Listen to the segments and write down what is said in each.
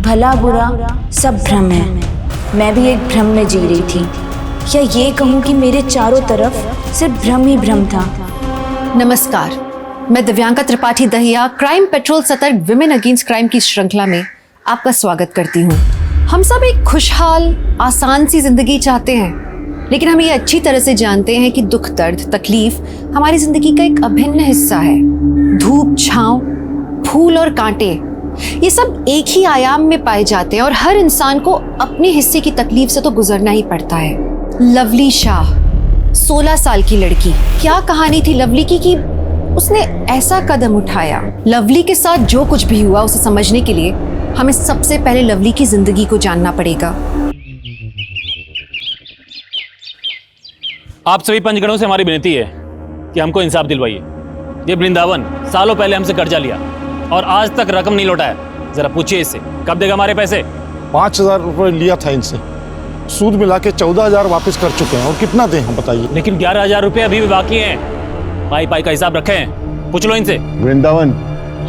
भला बुरा सब भ्रम है। मैं भी एक भ्रम में जी रही थी, या ये कहूँ कि मेरे चारों तरफ सिर्फ भ्रम ही भ्रम था। नमस्कार, मैं दिव्यांका त्रिपाठी दहिया क्राइम पेट्रोल सतर्क विमेन अगेंस्ट क्राइम की श्रृंखला में आपका स्वागत करती हूँ। हम सब एक खुशहाल आसान सी जिंदगी चाहते हैं, लेकिन हम ये अच्छी तरह से जानते हैं कि दुख दर्द तकलीफ हमारी जिंदगी का एक अभिन्न हिस्सा है। धूप छांव, फूल और कांटे, ये सब एक ही आयाम में पाए जाते हैं और हर इंसान को अपने हिस्से की तकलीफ से तो गुजरना ही पड़ता है। लवली शाह 16 साल की लड़की, क्या कहानी थी लवली की कि उसने ऐसा कदम उठाया। लवली के साथ जो कुछ भी हुआ उसे समझने के लिए हमें सबसे पहले लवली की जिंदगी को जानना पड़ेगा। आप सभी पंचगणों से हमारी विनती है कि हमको इंसाफ दिलवाइए। ये वृंदावन सालों पहले हमसे कर्जा लिया और आज तक रकम नहीं लौटाया। जरा पूछिए इससे, कब देगा हमारे पैसे? 5,000 रुपये लिया था इनसे, सूद मिला के 14,000 वापस कर चुके हैं। और कितना दें हम बताइए? लेकिन 11,000 रुपये अभी भी बाकी हैं। पाई पाई का हिसाब रखे हैं, पूछ लो इनसे। वृंदावन,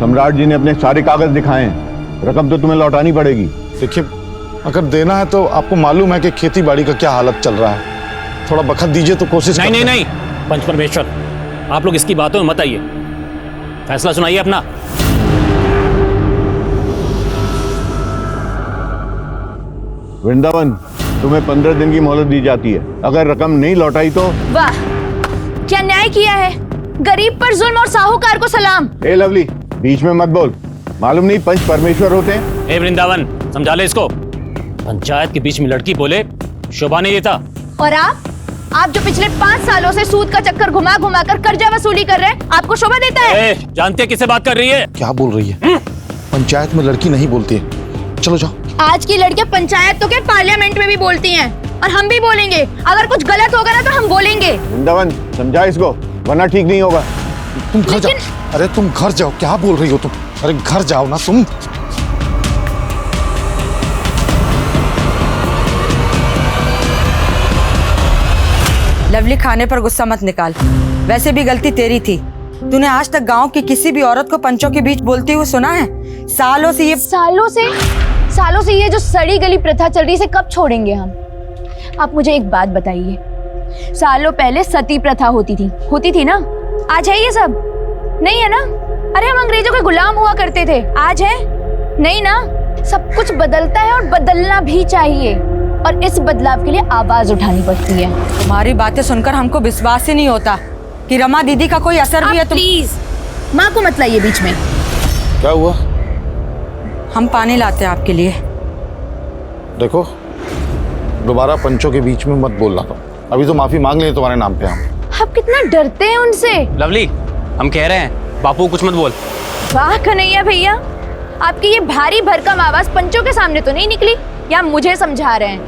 सम्राट जी ने अपने सारे कागज दिखाए हैं, रकम तो तुम्हें लौटानी पड़ेगी। देखिए, अगर देना है तो आपको मालूम है कि खेती बाड़ी का क्या हालत चल रहा है, थोड़ा बखत दीजिए तो कोशिश। नहीं, पंच परमेश्वर, आप लोग इसकी बातों में मत आइए, फैसला सुनाइए अपना। वृंदावन, तुम्हें 15 दिन की मोहलत दी जाती है। अगर रकम नहीं लौटाई तो। वाह, क्या न्याय किया है। गरीब पर जुल्म और साहूकार को सलाम। ए लवली, बीच में मत बोल। मालूम नहीं पंच परमेश्वर होते हैं? ए वृंदावन, समझा ले इसको। पंचायत के बीच में लड़की बोले शोभा नहीं देता। और आप जो पिछले 5 सालों से सूद का चक्कर घुमा घुमा कर कर्जा वसूली कर रहे हैं, आपको शोभा देता है? जानते हैं किससे बात कर रही है? क्या बोल रही है? पंचायत में लड़की नहीं बोलती है। चलो जाओ। आज की लड़कियां पंचायत तो क्या पार्लियामेंट में भी बोलती हैं, और हम भी बोलेंगे। अगर कुछ गलत होगा ना तो हम बोलेंगे। वृंदावन, समझा इसको, वरना ठीक नहीं होगा। तुम घर जाओ। अरे तुम घर जाओ, क्या बोल रही हो तुम? अरे घर जाओ ना तुम। लवली, खाने पर गुस्सा मत निकाल, वैसे भी गलती तेरी थी। तूने आज तक गांव की किसी भी औरत को पंचों के बीच बोलती हुए सुना है? सालों से ये जो सड़ी गली प्रथा चल रही है, इसे कब छोड़ेंगे हम? आप मुझे एक बात बताइए, सालों पहले सती प्रथा होती थी ना? आज है ये सब? नहीं है ना? अरे हम अंग्रेजों के गुलाम हुआ करते थे, आज है? नहीं ना? सब कुछ बदलता है और बदलना भी चाहिए, और इस बदलाव के लिए आवाज उठानी पड़ती है। तुम्हारी बातें सुनकर हमको विश्वास ही नहीं होता कि रमा दीदी का कोई असर भी है। प्लीज माँ को मत लाइए बीच में। क्या हुआ? हम पानी लाते हैं आपके लिए। देखो, दोबारा पंचों के बीच में मत बोलना। तो अभी तो माफी मांग लिए तुम्हारे नाम पे हम। आप कितना डरते हैं उनसे। लवली, हम कह रहे हैं बापू कुछ मत बोल। वाह कन्हैया भैया, आपकी ये भारी भरकम आवाज पंचों के सामने तो नहीं निकली, या मुझे समझा रहे हैं?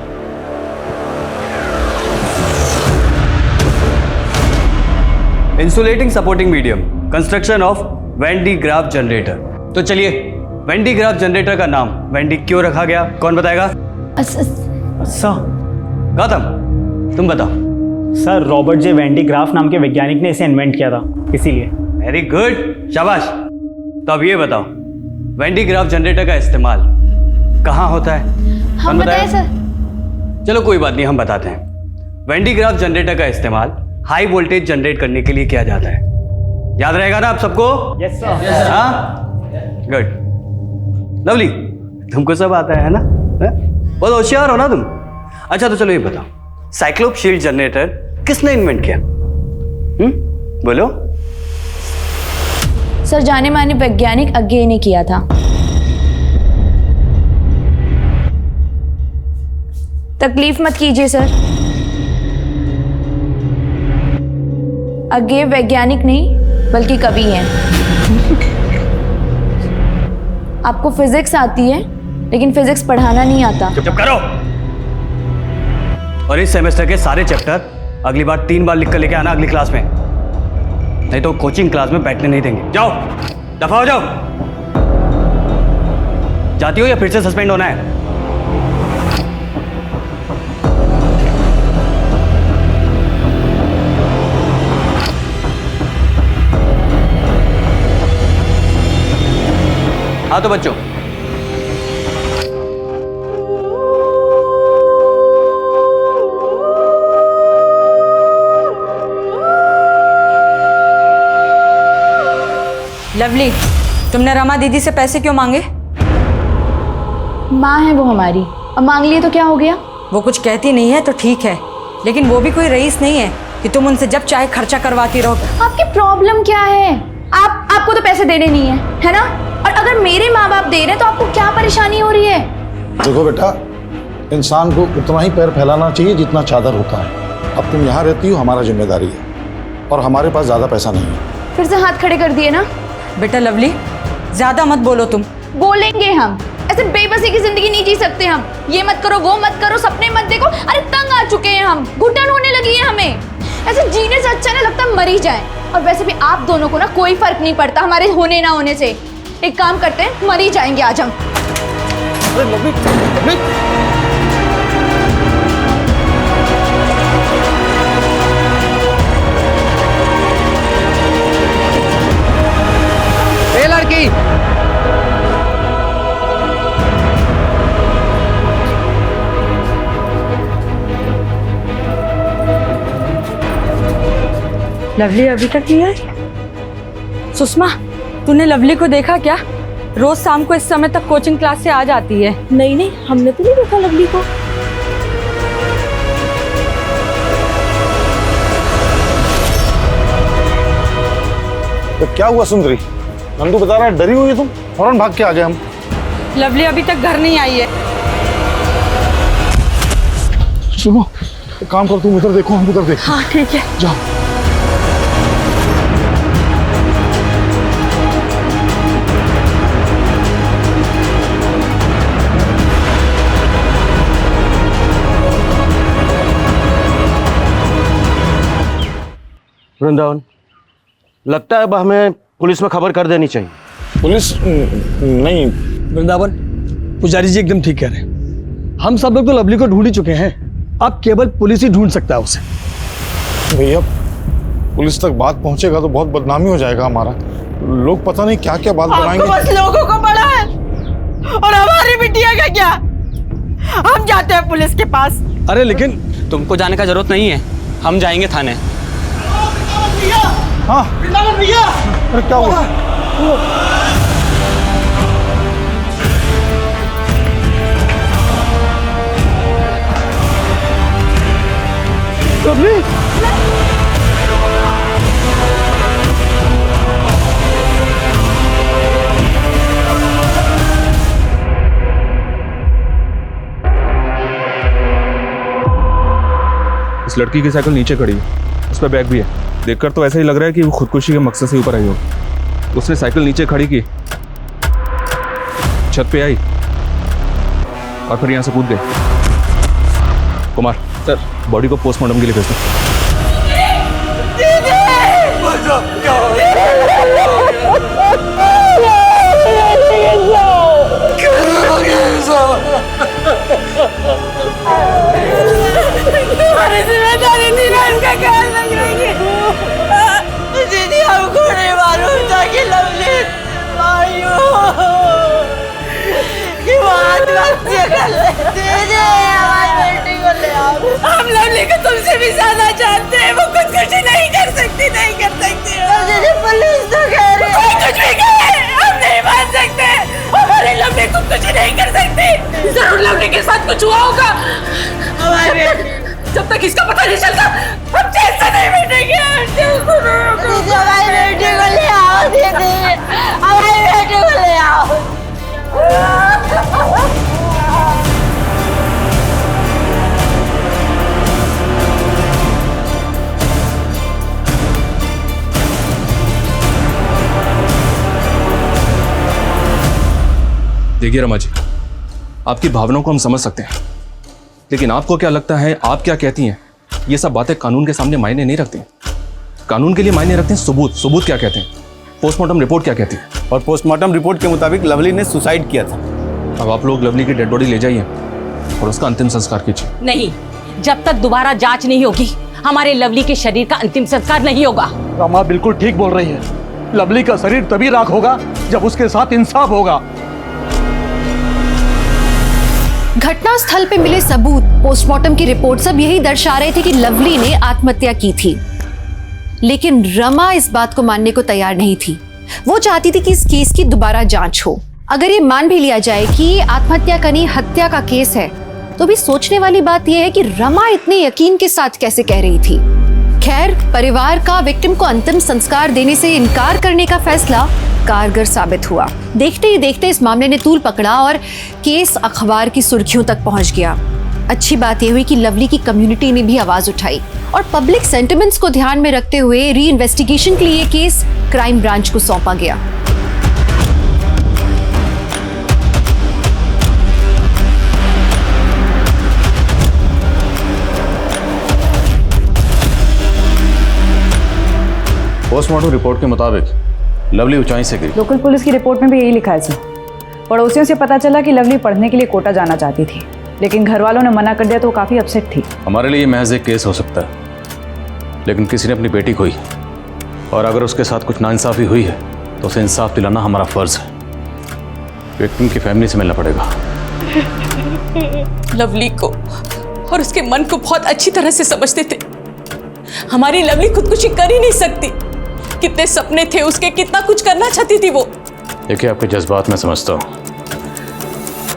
Insulating supporting medium, construction of Van de Graaff generator. तो चलिए, वैन डी ग्राफ जनरेटर का नाम वैन डी क्यों रखा गया, कौन बताएगा? गौतम, तुम बताओ। Sir, Robert J Van Graaff नाम के वैज्ञानिक ने इसे इन्वेंट किया था, इसीलिए। वेरी गुड, शाबाश। तो अब ये बताओ, वैन डी ग्राफ जनरेटर का इस्तेमाल कहाँ होता है? हम बताएं सर? चलो कोई बात नहीं, हम बताते हैं। वैन डी ग्राफ जनरेटर का इस्तेमाल हाई वोल्टेज जनरेट करने के लिए किया जाता है। याद रहेगा ना आप सबको? Yes sir. हाँ, गुड। लवली, तुमको सब आता है ना? बहुत होशियार हो ना तुम। अच्छा तो चलो ये बताओ, साइक्लोप शील्ड जनरेटर किसने इन्वेंट किया? बोलो। सर, जाने माने वैज्ञानिक अज्ञे ने किया था। तकलीफ मत कीजिए सर, अज्ञे वैज्ञानिक नहीं बल्कि कवि हैं। आपको फिजिक्स आती है, लेकिन फिजिक्स पढ़ाना नहीं आता। चुप करो। और इस सेमेस्टर के सारे चैप्टर अगली बार 3 बार लिख कर लेके आना अगली क्लास में, नहीं तो कोचिंग क्लास में बैठने नहीं देंगे। जाओ, दफा हो जाओ। जाती हो या फिर से सस्पेंड होना है? हाँ तो बच्चों, लवली, तुमने रमा दीदी से पैसे क्यों मांगे? माँ है वो हमारी, अब मांग लिए तो क्या हो गया? वो कुछ कहती नहीं है तो ठीक है, लेकिन वो भी कोई रईस नहीं है कि तुम उनसे जब चाहे खर्चा करवाती रहो। आपकी प्रॉब्लम क्या है? आपको तो पैसे देने नहीं है ना? और अगर मेरे माँ बाप दे रहे हैं तो आपको क्या परेशानी हो रही है? देखो बेटा, इंसान को उतना ही पैर फैलाना चाहिए जितना चादर होता है। अब तुम यहाँ रहती हो, हमारा जिम्मेदारी है, और हमारे पास ज़्यादा पैसा नहीं है। फिर से हाथ खड़े कर दिए ना? बेटा लवली, ज्यादा मत बोलो तुम। बोलेंगे हम, ऐसे बेबसी की जिंदगी नहीं जी सकते हम। ये मत करो, वो मत करो, सपने मत देखो। अरे तंग आ चुके हैं हम, घुटन होने लगी है हमें। ऐसे जीने से अच्छा ना लगता मर ही जाए। और वैसे भी आप दोनों को ना कोई फर्क नहीं पड़ता हमारे होने ना होने से। एक काम करते हैं, मर ही जाएंगे आज हम। अरे लवली, लवली। ए लड़की, लवली अभी तक नहीं आई? सुषमा, तूने लवली को देखा क्या? रोज शाम को इस समय तक कोचिंग क्लास से आ जाती है। नहीं, हमने तो नहीं देखा लवली को। तो क्या हुआ सुंदरी? नंदू बता रहा है डरी हुई है तुम, फौरन भाग के आ गए हम। लवली अभी तक घर नहीं आई है। सुनो, एक काम करो, तुम उधर देखो, हम उधर देखो। हाँ ठीक है, जाओ। वृंदावन, लगता है अब हमें पुलिस में खबर कर देनी चाहिए। पुलिस नहीं। वृंदावन, पुजारी जी एकदम ठीक कह रहे हैं। हम सब लोग तो लवली को ढूंढ ही चुके हैं, अब केवल पुलिस ही ढूंढ सकता है उसे। भैया, पुलिस तक बात पहुंचेगा तो बहुत बदनामी हो जाएगा हमारा। लोग पता नहीं क्या क्या बात बनाएंगे। बस लोगों को पड़ा है, और हमारी बिटिया का क्या? हम जाते हैं पुलिस के पास। अरे लेकिन तुमको जाने का जरूरत नहीं है, हम जाएंगे थाने। हाँ भैया, अरे क्या हुआ? लवली, इस लड़की की साइकिल नीचे खड़ी है, उस पर बैग भी है। देखकर तो ऐसा ही लग रहा है कि वो खुदकुशी के मकसद से ऊपर आई हो। उसने साइकिल नीचे खड़ी की, छत पे आई और फिर यहाँ से कूद गई। कुमार सर, बॉडी को पोस्टमार्टम के लिए भेज दो। दीदी, हमको नहीं मालूम था कि लवली कि वो आत्महत्या कर लेती है। हमारी बेटी को ले आओ। हम लवली को तुमसे भी ज्यादा जानते हैं, वो खुदकुशी नहीं कर सकती, नहीं कर सकती। दीदी, पुलिस तो कह रही है। कुछ भी कहे, हम नहीं मान सकते। हमारी लवली खुदकुशी नहीं कर सकती। जरूर लवली के साथ कुछ हुआ होगा। हमारी जब तक इसका पता नहीं चलता, हम चैन से नहीं बैठेंगे। हमारी बेटी को ले आओ दीदी, हमारी बेटी को ले आओ। देखिए रमा जी, आपकी भावनाओं को हम समझ सकते हैं, लेकिन आपको क्या लगता है, आप क्या कहती हैं, ये सब बातें कानून के सामने मायने नहीं रखती। कानून के लिए मायने रखते हैं सबूत। सबूत क्या कहते हैं, पोस्टमार्टम रिपोर्ट क्या कहती है। और पोस्टमार्टम रिपोर्ट के मुताबिक लवली ने सुसाइड किया था। अब आप लोग लवली की डेड बॉडी ले जाइए और उसका अंतिम संस्कार कीजिए। नहीं, जब तक दोबारा जांच नहीं होगी, हमारे लवली के शरीर का अंतिम संस्कार नहीं होगा। रमा बिल्कुल ठीक बोल रही है। लवली का शरीर तभी राख होगा जब उसके साथ इंसाफ होगा। घटना स्थल पे मिले सबूत, पोस्टमार्टम की रिपोर्ट सब यही दर्शा रहे थे कि लवली ने आत्महत्या की थी। लेकिन रमा इस बात को मानने को तैयार नहीं थी। वो चाहती थी कि इस केस की दोबारा जांच हो। अगर ये मान भी लिया जाए कि आत्महत्या का नहीं हत्या का केस है, तो भी सोचने वाली बात यह है कि रमा इतने यकीन के साथ कैसे कह रही थी। खैर, परिवार का विक्टिम को अंतिम संस्कार देने से इनकार करने का फैसला कारगर साबित हुआ। देखते ही देखते इस मामले ने तूल पकड़ा और केस अखबार की सुर्खियों तक पहुंच गया। अच्छी बात यह हुई कि लवली की कम्युनिटी ने भी आवाज उठाई और पब्लिक सेंटिमेंट्स को ध्यान में रखते हुए री इन्वेस्टिगेशन के लिए केस क्राइम ब्रांच को सौंपा गया। पोस्टमार्टम रिपोर्ट के मुताबिक लवली ऊंचाई से गिरी। लोकल पुलिस की रिपोर्ट में भी यही लिखा है सर। पड़ोसियों से पता चला कि लवली पढ़ने के लिए कोटा जाना चाहती थी, लेकिन घर वालों ने मना कर दिया तो वो काफी अपसेट थी। हमारे लिए महज एक केस हो सकता है, लेकिन किसी ने अपनी बेटी खोई और अगर उसके साथ कुछ नाइंसाफी हुई है तो उसे इंसाफ दिलाना हमारा फर्ज है। विक्टिम की फैमिली से मिलना पड़ेगा। लवली को और उसके मन को बहुत अच्छी तरह से समझते थे। हमारी लवली खुदकुशी कर ही नहीं सकती। कितने सपने थे उसके, कितना कुछ करना चाहती थी वो। देखिए, आपके जज्बात मैं समझता हूँ,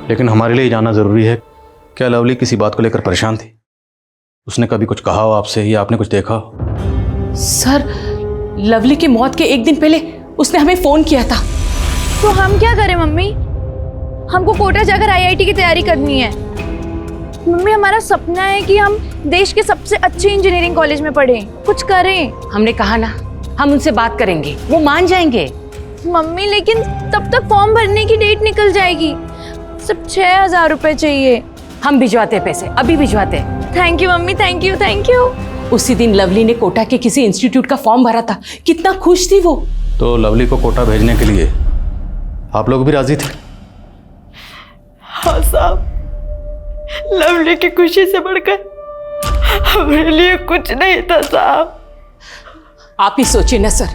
लेकिन हमारे लिए जानना जरूरी है, क्या लवली किसी बात को लेकर परेशान थी? उसने कभी कुछ कहा हो आपसे या आपने कुछ देखा हो? सर, लवली की मौत के एक दिन पहले उसने हमें फोन किया था। तो हम क्या करें मम्मी? हमको कोटा जाकर आईआईटी की तैयारी करनी है। मम्मी, हमारा सपना है कि हम देश के सबसे अच्छे इंजीनियरिंग कॉलेज में पढ़ें, कुछ करें। हमने कहा ना, हम उनसे बात करेंगे, वो मान जाएंगे। मम्मी, लेकिन तब तक फॉर्म भरने की डेट निकल जाएगी। सिर्फ 6,000 रुपए चाहिए। हम भिजवाते पैसे, अभी भिजवाते। Thank you mummy, thank you thank you. उसी दिन लवली ने कोटा के किसी इंस्टीट्यूट का फॉर्म भरा था, कितना खुश थी वो। तो लवली को कोटा भेजने के लिए आप लोग भी राजी थे? हाँ साहब, लवली की खुशी से बढ़कर हमारे लिए कुछ नहीं था साहब। आप ही सोचिए ना सर,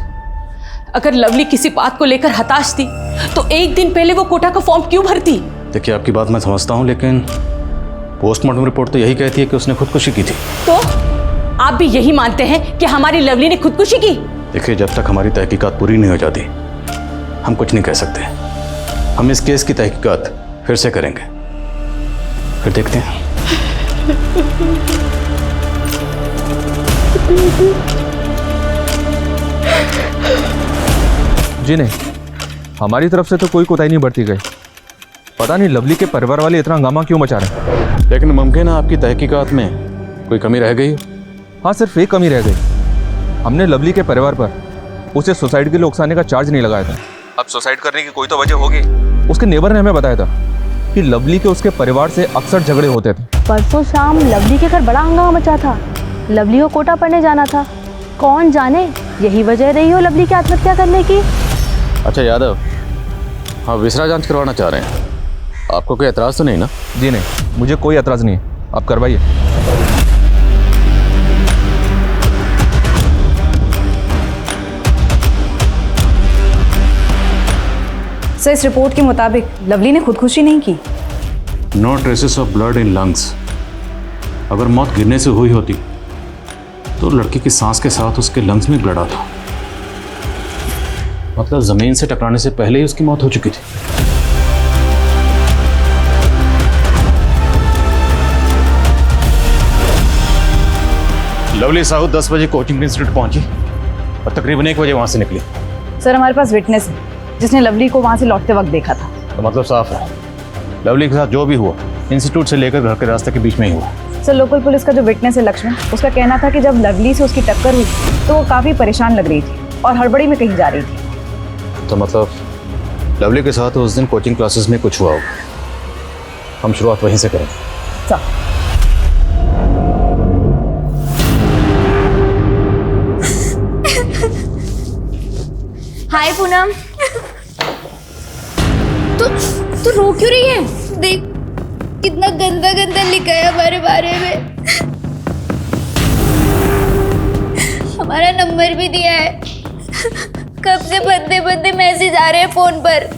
अगर लवली किसी बात को लेकर हताश थी तो एक दिन पहले वो कोटा का फॉर्म क्यों भरती? देखिए, आपकी बात मैं समझता हूँ, लेकिन पोस्टमार्टम रिपोर्ट तो यही कहती है कि उसने खुदकुशी की थी। तो आप भी यही मानते हैं कि हमारी लवली ने खुदकुशी की? देखिए, जब तक हमारी तहकीकात पूरी नहीं हो जाती हम कुछ नहीं कह सकते। हम इस केस की तहकीकात फिर से करेंगे, फिर देखते हैं। जी नहीं, हमारी तरफ से तो कोई कोताही नहीं बरती गई। पता नहीं लवली के परिवार वाले इतना हंगामा क्यों मचा रहे हैं। लेकिन मुमकिन है आपकी तहकीकात में कोई कमी रह गई? हाँ, सिर्फ एक कमी रह गई। हमने लवली के परिवार पर उसे सुसाइड के लिए उकसाने का चार्ज नहीं लगाया था। अब सुसाइड करने की कोई तो वजह होगी। उसके नेबर ने हमें बताया था कि लवली के उसके परिवार से अक्सर झगड़े होते थे। परसों शाम लवली के घर बड़ा हंगामा मचा था। लवली को कोटा पढ़ने जाना था। कौन जाने यही वजह रही हो लवली की आत्महत्या करने की। अच्छा यादव, हाँ, विसरा जांच करवाना चाह रहे हैं, आपको कोई एतराज़ तो नहीं ना? जी नहीं, मुझे कोई एतराज़ नहीं है, आप करवाइए। सर, इस रिपोर्ट के मुताबिक लवली ने खुदकुशी नहीं की। No traces of blood in lungs. अगर मौत गिरने से हुई होती तो लड़की की सांस के साथ उसके लंग्स में ब्लड आता, मतलब जमीन से टकराने से पहले ही उसकी मौत हो चुकी थी। लवली साहू 10 बजे कोचिंग इंस्टीट्यूट पहुंची और तकरीबन 1 बजे वहां से निकली। सर, हमारे पास विटनेस है जिसने लवली को वहां से लौटते वक्त देखा था। तो मतलब साफ है, लवली के साथ जो भी हुआ इंस्टीट्यूट से लेकर घर के रास्ते के बीच में ही हुआ। सर, लोकल पुलिस का जो विटनेस है लक्ष्मण, उसका कहना था कि जब लवली से उसकी टक्कर हुई तो वो काफ़ी परेशान लग रही थी और हड़बड़ी में कहीं जा रही थी। तो मतलब लवली के साथ उस दिन कोचिंग क्लासेस में कुछ हुआ होगा। हम शुरुआत वहीं से करें। सर, हाय पूनम। तू रो क्यों रही है? देख कितना गंदा गंदा लिखा है हमारे बारे में। हमारा नंबर भी दिया है। कब से बंदे बंदे मैसेज आ रहे हैं फोन पर।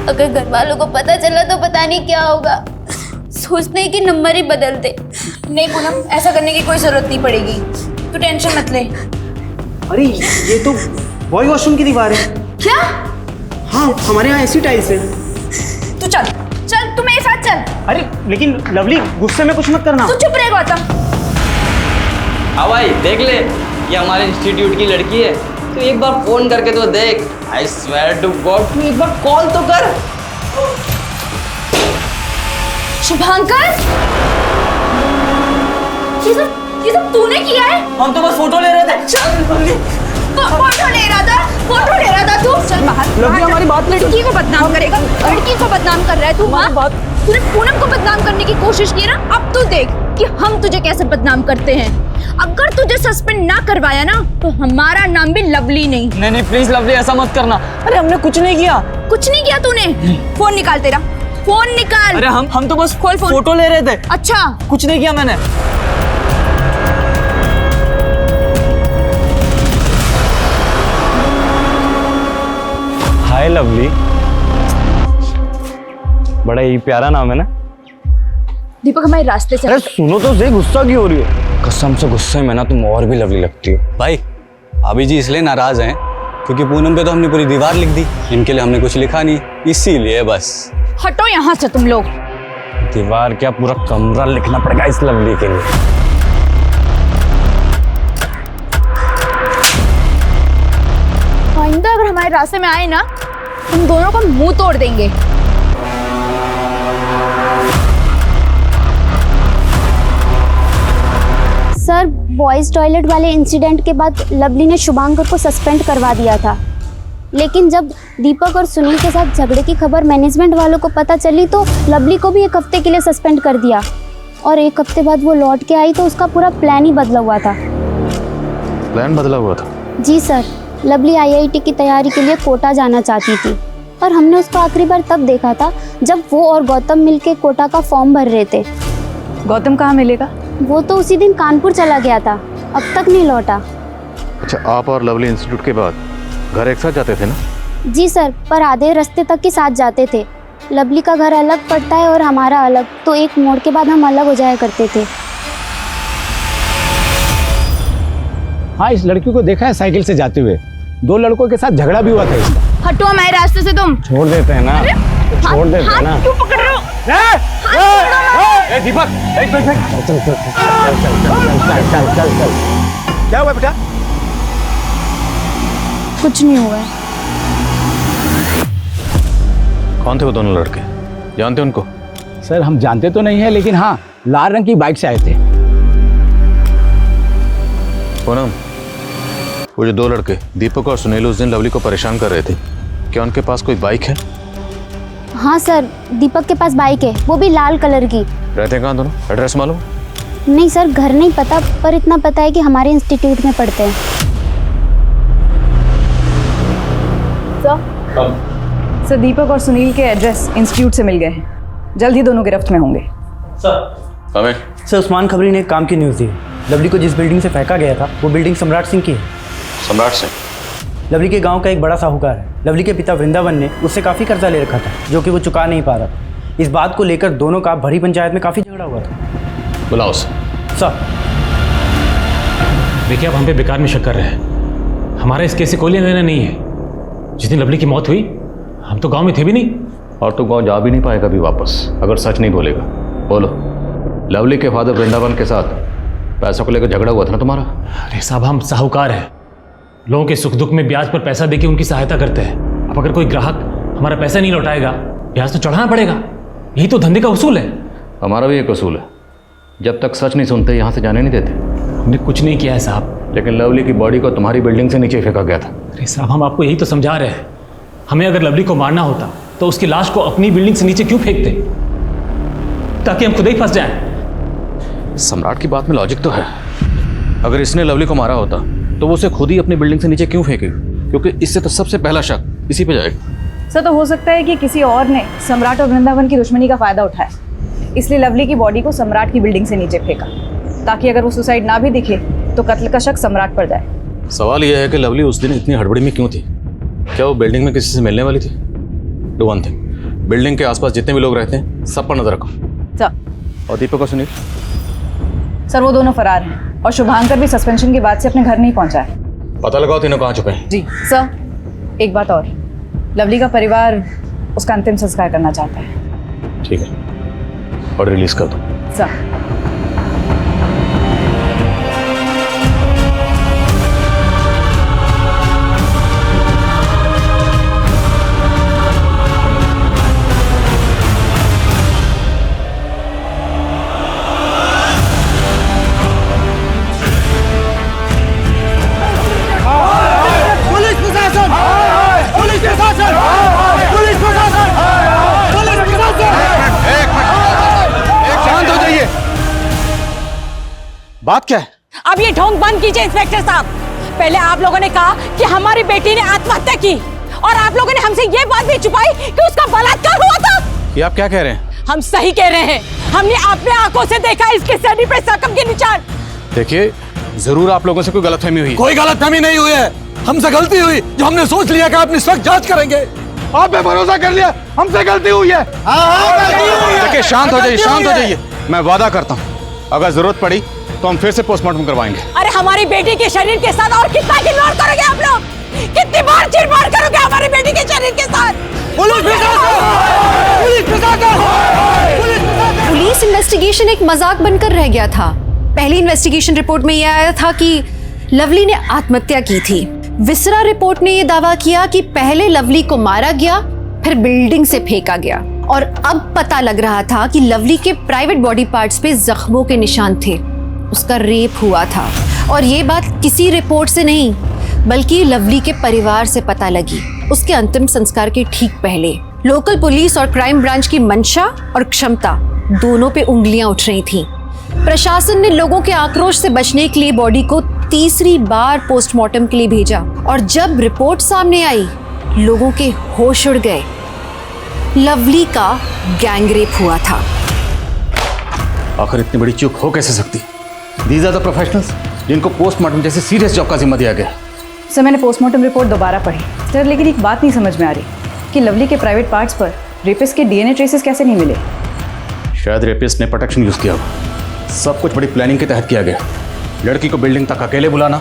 अगर घर वालों को पता चला तो पता नहीं क्या होगा। सोचते हैं कि नंबर ही बदल दे। नहीं पूनम, ऐसा करने की कोई जरूरत नहीं पड़ेगी, तू टेंशन मत ले। अरे ये तो बॉय वॉशरूम की दीवार है। क्या? हाँ, हमारे यहाँ ऐसी टाइल्स है। तू चल चल, तू मेरे साथ चल। अरे लेकिन लवली, गुस्से में कुछ मत करना। तू चुप रहे गौतम। हाँ भाई देख ले, ये हमारे इंस्टीट्यूट की लड़की है। तू एक बार फोन करके तो देख। आई स्वेयर टू गॉड, तू एक बार कॉल तो कर। शुभांकर, ये सब तूने किया है? हम तो बस फोटो ले रहे थे। फोटो ले रहा था तू। चल बाहर। लवली हमारी बात नहीं। लड़की को बदनाम करेगा, लड़की को बदनाम कर रहा है तू। हाँ, तूने पूनम को बदनाम करने की कोशिश की ना, अब तू देख कि हम तुझे कैसे बदनाम करते हैं। अगर तुझे सस्पेंड ना करवाया ना तो हमारा नाम भी लवली नहीं। नहीं प्लीज लवली, ऐसा मत करना। अरे हमने कुछ नहीं किया। कुछ नहीं किया तूने? फोन निकाल तेरा, फोन निकाल। अरे हम तो बस खोल फोन। फोटो ले रहे थे। अच्छा, कुछ नहीं किया मैंने। हाय लवली, बड़ा ही प्यारा नाम है ना। दीपक हमारे रास्ते से। अरे सुनो तो सही, गुस्सा क्यों हो रही है? कसम से गुस्से में ना तुम और भी लवली लगती हो। भाई भाभी जी इसलिए नाराज हैं क्योंकि पूनम पे तो हमने पूरी दीवार लिख दी, इनके लिए हमने कुछ लिखा नहीं, इसीलिए बस। हटो यहाँ से तुम लोग। दीवार क्या, पूरा कमरा लिखना पड़ेगा इस लवली के लिए। आइंदा अगर हमारे रास्ते में आए ना, हम दोनों को मुंह तोड़ देंगे। सर, बॉयज़ टॉयलेट वाले इंसिडेंट के बाद लवली ने शुभांकर को सस्पेंड करवा दिया था, लेकिन जब दीपक और सुनील के साथ झगड़े की खबर मैनेजमेंट वालों को पता चली तो लवली को भी 1 हफ्ते के लिए सस्पेंड कर दिया। और 1 हफ्ते बाद वो लौट के आई तो उसका पूरा प्लान ही बदला हुआ था। प्लान बदला हुआ था? जी सर, लवली IIT की तैयारी के लिए कोटा जाना चाहती थी और हमने उसको आखिरी बार तब देखा था जब वो और गौतम मिलके कोटा का फॉर्म भर रहे थे। गौतम कहाँ मिलेगा? वो तो उसी दिन कानपुर चला गया था, अब तक नहीं लौटा। अच्छा, आप और लवली इंस्टीट्यूट के बाद घर एक साथ जाते थे ना? जी सर, पर आधे रास्ते तक के साथ जाते थे। लवली का घर अलग पड़ता है और हमारा अलग, तो एक मोड़ के बाद हम अलग हो जाया करते थे। हाँ, इस लड़की को देखा है साइकिल से जाते हुए। 2 लड़कों के साथ झगड़ा भी हुआ था इसका। हटो हमारे रास्ते से तुम। छोड़ देते हैं ना, छोड़ देते हैं ना। क्यों पकड़ रहे हो? दीपक, चल। क्या हुआ बेटा? कुछ नहीं हुआ है। कौन थे वो दोनों लड़के? जानते उनको? सर, हम जानते तो नहीं है, लेकिन हाँ, लाल रंग की बाइक से आए थे। पूनम, वो जो 2 लड़के दीपक और सुनील उस दिन लवली को परेशान कर रहे थे, क्या उनके पास कोई बाइक है? हाँ सर, दीपक के पास बाइक है, वो भी लाल कलर की। रहते हैं कहाँ दोनों? एड्रेस मालूम? नहीं सर, घर नहीं पता, पर इतना पता है कि हमारे इंस्टीट्यूट में पढ़ते हैं। सर, दीपक और सुनील के एड्रेस इंस्टीट्यूट से मिल गए हैं, जल्द ही दोनों गिरफ्त में होंगे। सर, उस्मान खबरी ने एक काम की न्यूज़ दी। लवली को जिस बिल्डिंग से फेंका गया था वो बिल्डिंग सम्राट सिंह की है। सम्राट सिंह? लवली के गांव का एक बड़ा साहूकार है। लवली के पिता वृंदावन ने उससे काफ़ी कर्जा ले रखा था जो कि वो चुका नहीं पा रहा था। इस बात को लेकर दोनों का भरी पंचायत में काफ़ी झगड़ा हुआ था। बुलाओ सर। देखिए, आप हम पे बेकार में शक कर रहे हैं। हमारा इस केस से कोई लेना देना नहीं है। जिस दिन लवली की मौत हुई हम तो गांव में थे भी नहीं। और तो गांव जा भी नहीं पाएगा भी वापस अगर सच नहीं बोलेगा। बोलो, लवली के फादर वृंदावन के साथ पैसों को लेकर झगड़ा हुआ था ना तुम्हारा? अरे साहब, हम साहूकार हैं, लोगों के सुख दुख में ब्याज पर पैसा देके उनकी सहायता करते हैं। अब अगर कोई ग्राहक हमारा पैसा नहीं लौटाएगा, ब्याज तो चढ़ाना पड़ेगा। यही तो धंधे का उसूल है। हमारा भी एक उसूल है, जब तक सच नहीं सुनते यहाँ से जाने नहीं देते। हमने कुछ नहीं किया है साहब। लेकिन लवली की बॉडी को तुम्हारी बिल्डिंग से नीचे फेंका गया था। अरे साहब, हम आपको यही तो समझा रहे हैं। हमें अगर लवली को मारना होता तो उसकी लाश को अपनी बिल्डिंग से नीचे क्यों फेंकते, ताकि हम खुद ही फंस जाएं। सम्राट की बात में लॉजिक तो है। अगर इसने लवली को मारा होता तो वो उसे खुद ही अपनी बिल्डिंग से नीचे क्यों फेंकेगी? क्योंकि इससे तो सबसे पहला शक इसी पे जाएगा। सर, तो हो सकता है कि किसी और ने सम्राट और वृंदावन की दुश्मनी का फायदा उठाया, इसलिए लवली की बॉडी को सम्राट की बिल्डिंग से नीचे फेंका, ताकि अगर वो सुसाइड ना भी दिखे तो कत्ल का शक सम्राट पर जाए। सवाल यह है कि लवली उस दिन इतनी हड़बड़ी में क्यों थी? क्या वो बिल्डिंग में किसी से मिलने वाली थी? डू वन थिंग, बिल्डिंग के आसपास जितने भी लोग रहते हैं सब पर नजर रखो। सर। और दीपक और सुनील? सर, वो दोनों फरार हैं और शुभांकर भी सस्पेंशन के बाद से अपने घर नहीं पहुंचा है। पता लगाओ तीनों कहाँ छुपे हैं। जी सर, एक बात और, लवली का परिवार उसका अंतिम संस्कार करना चाहता है। ठीक है, और रिलीज कर दो। सर बात क्या है? अब ये ढोंग बंद कीजिए इंस्पेक्टर साहब। पहले आप लोगों ने कहा कि हमारी बेटी ने आत्महत्या की और आप लोगों ने हमसे ये बात भी छुपाई कि उसका बलात्कार हुआ था। ये आप क्या कह रहे हैं? हम सही कह रहे हैं, हमने अपने आंखों से देखा इसके शरीर पे जख्म के निशान। देखिए, जरूर आप लोगों से कोई गलतफहमी हुई। कोई गलतफहमी नहीं हुई है, हमसे गलती हुई जो हमने सोच लिया कि आप इस वक्त जांच करेंगे। आप पे भरोसा कर लिया, हमसे गलती हुई है। देखिए, शांत हो जाइए, शांत हो जाइए। मैं वादा करता हूँ, अगर जरूरत पड़ी तो हम फिर से पोस्टमार्टम करवाएंगे। अरे हमारी बेटी के शरीर के साथ और कितना खिलवाड़ करोगे आप लोग? कितनी बार चिरबाड़ करोगे हमारी बेटी के शरीर के साथ? पुलिस इन्वेस्टिगेशन एक मजाक बनकर रह गया था। पहली इन्वेस्टिगेशन रिपोर्ट में यह आया था कि लवली ने आत्महत्या की थी। विसरा रिपोर्ट ने यह दावा किया कि पहले लवली को मारा गया, फिर बिल्डिंग से फेंका गया, और अब पता लग रहा था कि लवली के प्राइवेट बॉडी पार्ट्स पे जख्मों के निशान थे। उसका रेप हुआ था, और ये बात किसी रिपोर्ट से नहीं बल्कि लवली के परिवार से पता लगी उसके अंतिम संस्कार के ठीक पहले। लोकल पुलिस और क्राइम ब्रांच की मंशा और क्षमता दोनों पे उंगलियां उठ रही थीं। प्रशासन ने लोगों के आक्रोश से बचने के लिए बॉडी को तीसरी बार पोस्टमार्टम के लिए भेजा, और जब रिपोर्ट सामने आई लोगों के होश उड़ गए। लवली का गैंगरेप हुआ था। आखिर इतनी बड़ी चूक हो कैसे सकती? These are the professionals जिनको पोस्टमार्टम जैसे सीरियस जॉब का जिम्मा दिया गया। सर मैंने पोस्टमार्टम रिपोर्ट दोबारा पढ़ी सर, लेकिन एक बात नहीं समझ में आ रही कि लवली के प्राइवेट पार्ट्स पर रेपिस्ट के डीएनए ट्रेसेस कैसे नहीं मिले? शायद रेपिस्ट ने प्रोटेक्शन यूज किया होगा। सब कुछ बड़ी प्लानिंग के तहत किया गया। लड़की को बिल्डिंग तक अकेले बुलाना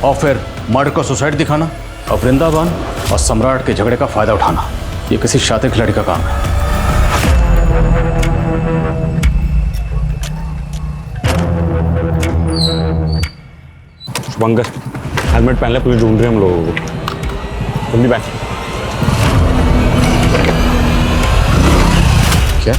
और फिर मर्डर को सुसाइड दिखाना और वृंदावन और सम्राट के झगड़े का फायदा उठाना, ये किसी शातिर खिलाड़ी का काम है। शुभंकर, हेलमेट पहन ले, पुलिस ढूंढ रही है हम लोगों को। जल्दी बैठ। क्या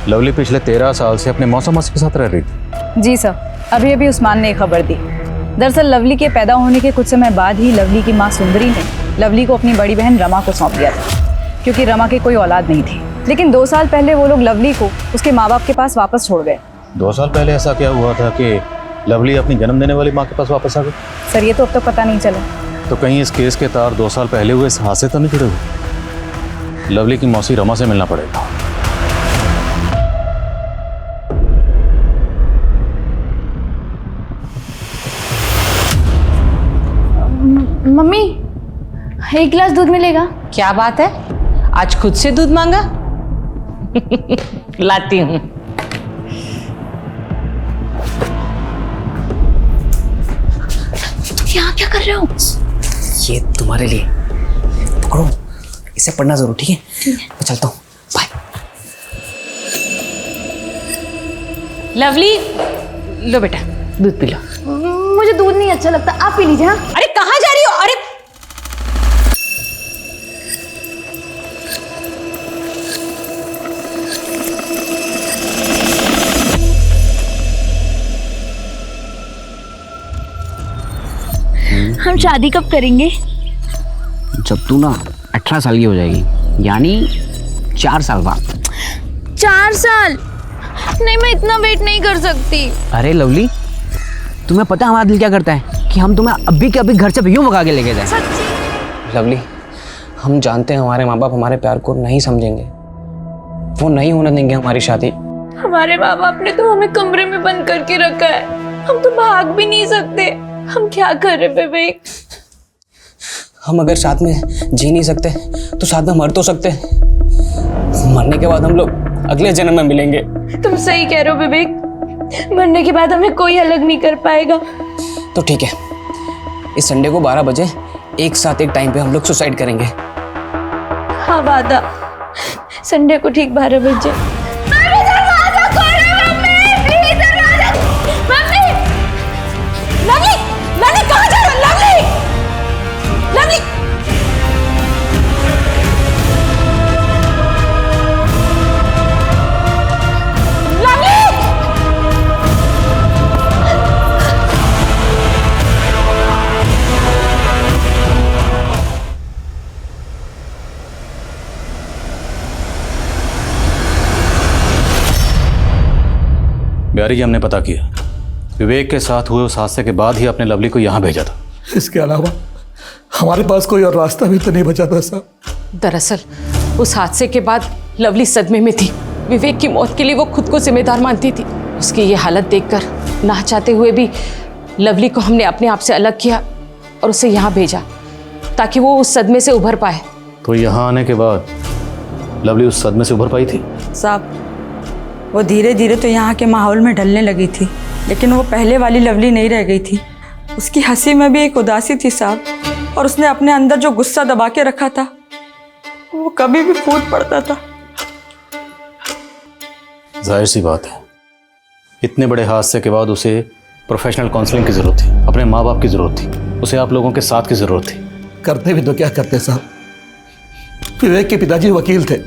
लवली पिछले 13 साल से अपने मौसा मासी के साथ रह रही थी? जी सर, अभी अभी उस्मान ने खबर दी। दरअसल लवली के पैदा होने के कुछ समय बाद ही लवली की माँ सुंदरी ने लवली को अपनी बड़ी बहन रमा को सौंप दिया था, क्योंकि रमा की कोई औलाद नहीं थी। लेकिन 2 साल पहले वो लोग लवली को उसके माँ बाप के पास वापस छोड़ गए। 2 साल पहले ऐसा क्या हुआ था कि लवली अपनी जन्म देने वाली माँ के पास वापस आ गई? सर ये तो अब तक पता नहीं चला। तो कहीं इस केस के तार 2 साल पहले हुए इस हादसे तो नहीं जुड़े हुए? लवली की मौसी रमा से मिलना पड़ेगा। मम्मी, 1 गिलास दूध मिलेगा? क्या बात है, आज खुद से दूध मांगा? लाती हूँ। यहाँ क्या कर रहे हो? ये तुम्हारे लिए, पकड़ो, इसे पढ़ना जरूर, ठीक है? मैं चलता हूँ, बाय। लवली, लो बेटा दूध पी लो। मुझे दूध नहीं अच्छा लगता, आप पी लीजिए। हाँ? अरे कहाँ जा रही हो? अरे हम शादी कब करेंगे? जब तू ना 18 साल की हो जाएगी, यानी 4 साल बाद। 4 साल? नहीं, मैं इतना वेट नहीं कर सकती। अरे लवली, तुम्हें पता है हमारा दिल क्या करता है कि हम तुम्हें अभी के अभी घर से यूं भगा के लेके जाए। लवली, हम जानते हैं हमारे माँ बाप हमारे प्यार को नहीं समझेंगे, वो नहीं होने देंगे हमारी शादी। हमारे माँ बाप ने तो हमें कमरे में बंद करके रखा है, हम तो भाग भी नहीं सकते। हम क्या कर रहे बेबे? हम अगर साथ में जी नहीं सकते तो साथ में मर तो सकते। मरने के बाद हम लोग अगले जन्म में मिलेंगे। तुम सही कह रहे हो विवेक, मरने के बाद हमें कोई अलग नहीं कर पाएगा। तो ठीक है, इस संडे को 12 बजे एक साथ एक टाइम पे हम लोग सुसाइड करेंगे। हाँ वादा, संडे को ठीक 12 बजे। मम्मी दरवाजा खोलो, मम्मी दरवाजा। मम्मी, लवली, लवली कहाँ जा रहा? Lovely, lovely. बिहारी जी, हमने पता किया, विवेक के साथ हुए उस हादसे के बाद ही आपने लवली को यहाँ भेजा था। इसके अलावा हमारे पास कोई और रास्ता भी तो नहीं बचा था साहब। दरअसल उस हादसे के बाद लवली सदमे में थी। विवेक की मौत के लिए वो खुद को जिम्मेदार मानती थी। उसकी ये हालत देखकर ना चाहते हुए भी लवली को हमने अपने आप से अलग किया और उसे यहाँ भेजा ताकि वो उस सदमे से उभर पाए। तो यहाँ आने के बाद लवली उस सदमे से उभर पाई थी? साहब, वो धीरे धीरे तो यहाँ के माहौल में ढलने लगी थी, लेकिन वो पहले वाली लवली नहीं रह गई थी। उसकी हंसी में भी एक उदासी थी साहब, और उसने अपने अंदर जो गुस्सा दबा के रखा था वो कभी भी फूट पड़ता था। जाहिर सी बात है, इतने बड़े हादसे के बाद उसे प्रोफेशनल काउंसलिंग की जरूरत थी, अपने माँ बाप की जरूरत थी, उसे आप लोगों के साथ की जरूरत थी। करते भी तो क्या करते साहब, विवेक के पिताजी वकील थे,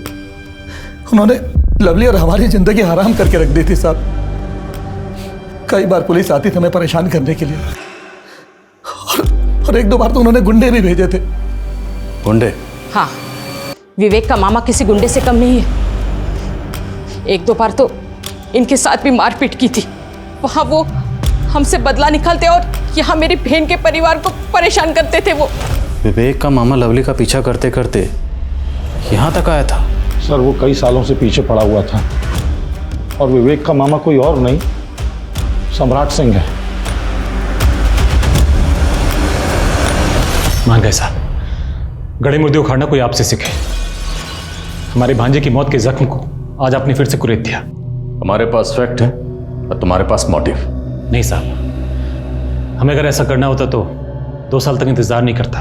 उन्होंने लवली और हमारी जिंदगी हराम करके रख दी थी साहब। कई बार पुलिस आती थी हमें परेशान करने के लिए, और एक दो बार तो उन्होंने गुंडे भी भेजे थे। गुंडे? हाँ, विवेक का मामा किसी गुंडे से कम नहीं है। एक दो बार तो इनके साथ भी मारपीट की थी। वहां वो हमसे बदला निकालते और यहाँ मेरी बहन के परिवार को परेशान करते थे। वो विवेक का मामा लवली का पीछा करते करते यहाँ तक आया था? सर, वो कई सालों से पीछे पड़ा हुआ था, और विवेक का मामा कोई और नहीं, सम्राट सिंह है। मान गए साहब, गड़े मुर्दे उखाड़ना कोई आपसे सीखे। हमारे भांजे की मौत के जख्म को आज आपने फिर से कुरेद दिया। हमारे पास फैक्ट है और तुम्हारे पास मोटिव। नहीं साहब, हमें अगर ऐसा करना होता तो 2 साल तक इंतजार नहीं करता,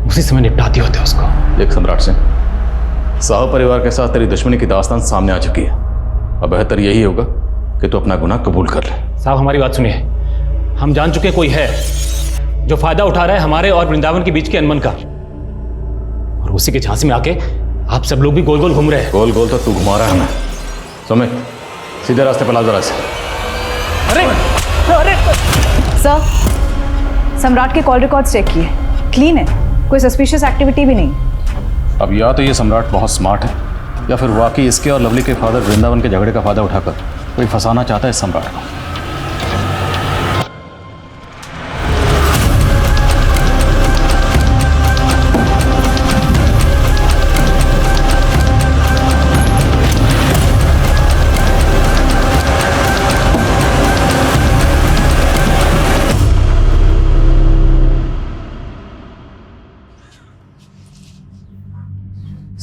उसी समय निपटा दिए होते उसको। देख सम्राट सिंह, साहब परिवार के साथ तेरी दुश्मनी की दास्तान सामने आ चुकी है। अब बेहतर यही होगा कि तू अपना गुनाह कबूल कर ले। साहब हमारी बात सुनिए, हम जान चुके कोई है जो फायदा उठा रहा है हमारे और वृंदावन के बीच के अनबन का, और उसी के झांसे में आके आप सब लोग भी गोल गोल घूम रहे हैं। गोल गोल तो तू घुमा रहा है हमें। सुमित, सीधे रास्ते पर ला जरा से। अरे सर, सम्राट के कॉल रिकॉर्ड्स चेक किए, क्लीन है, कोई सस्पिशियस एक्टिविटी भी नहीं। अब या तो ये सम्राट बहुत स्मार्ट है, या फिर वाकई इसके और लवली के फादर वृंदावन के झगड़े का फायदा उठाकर कोई फंसाना चाहता है इस सम्राट को।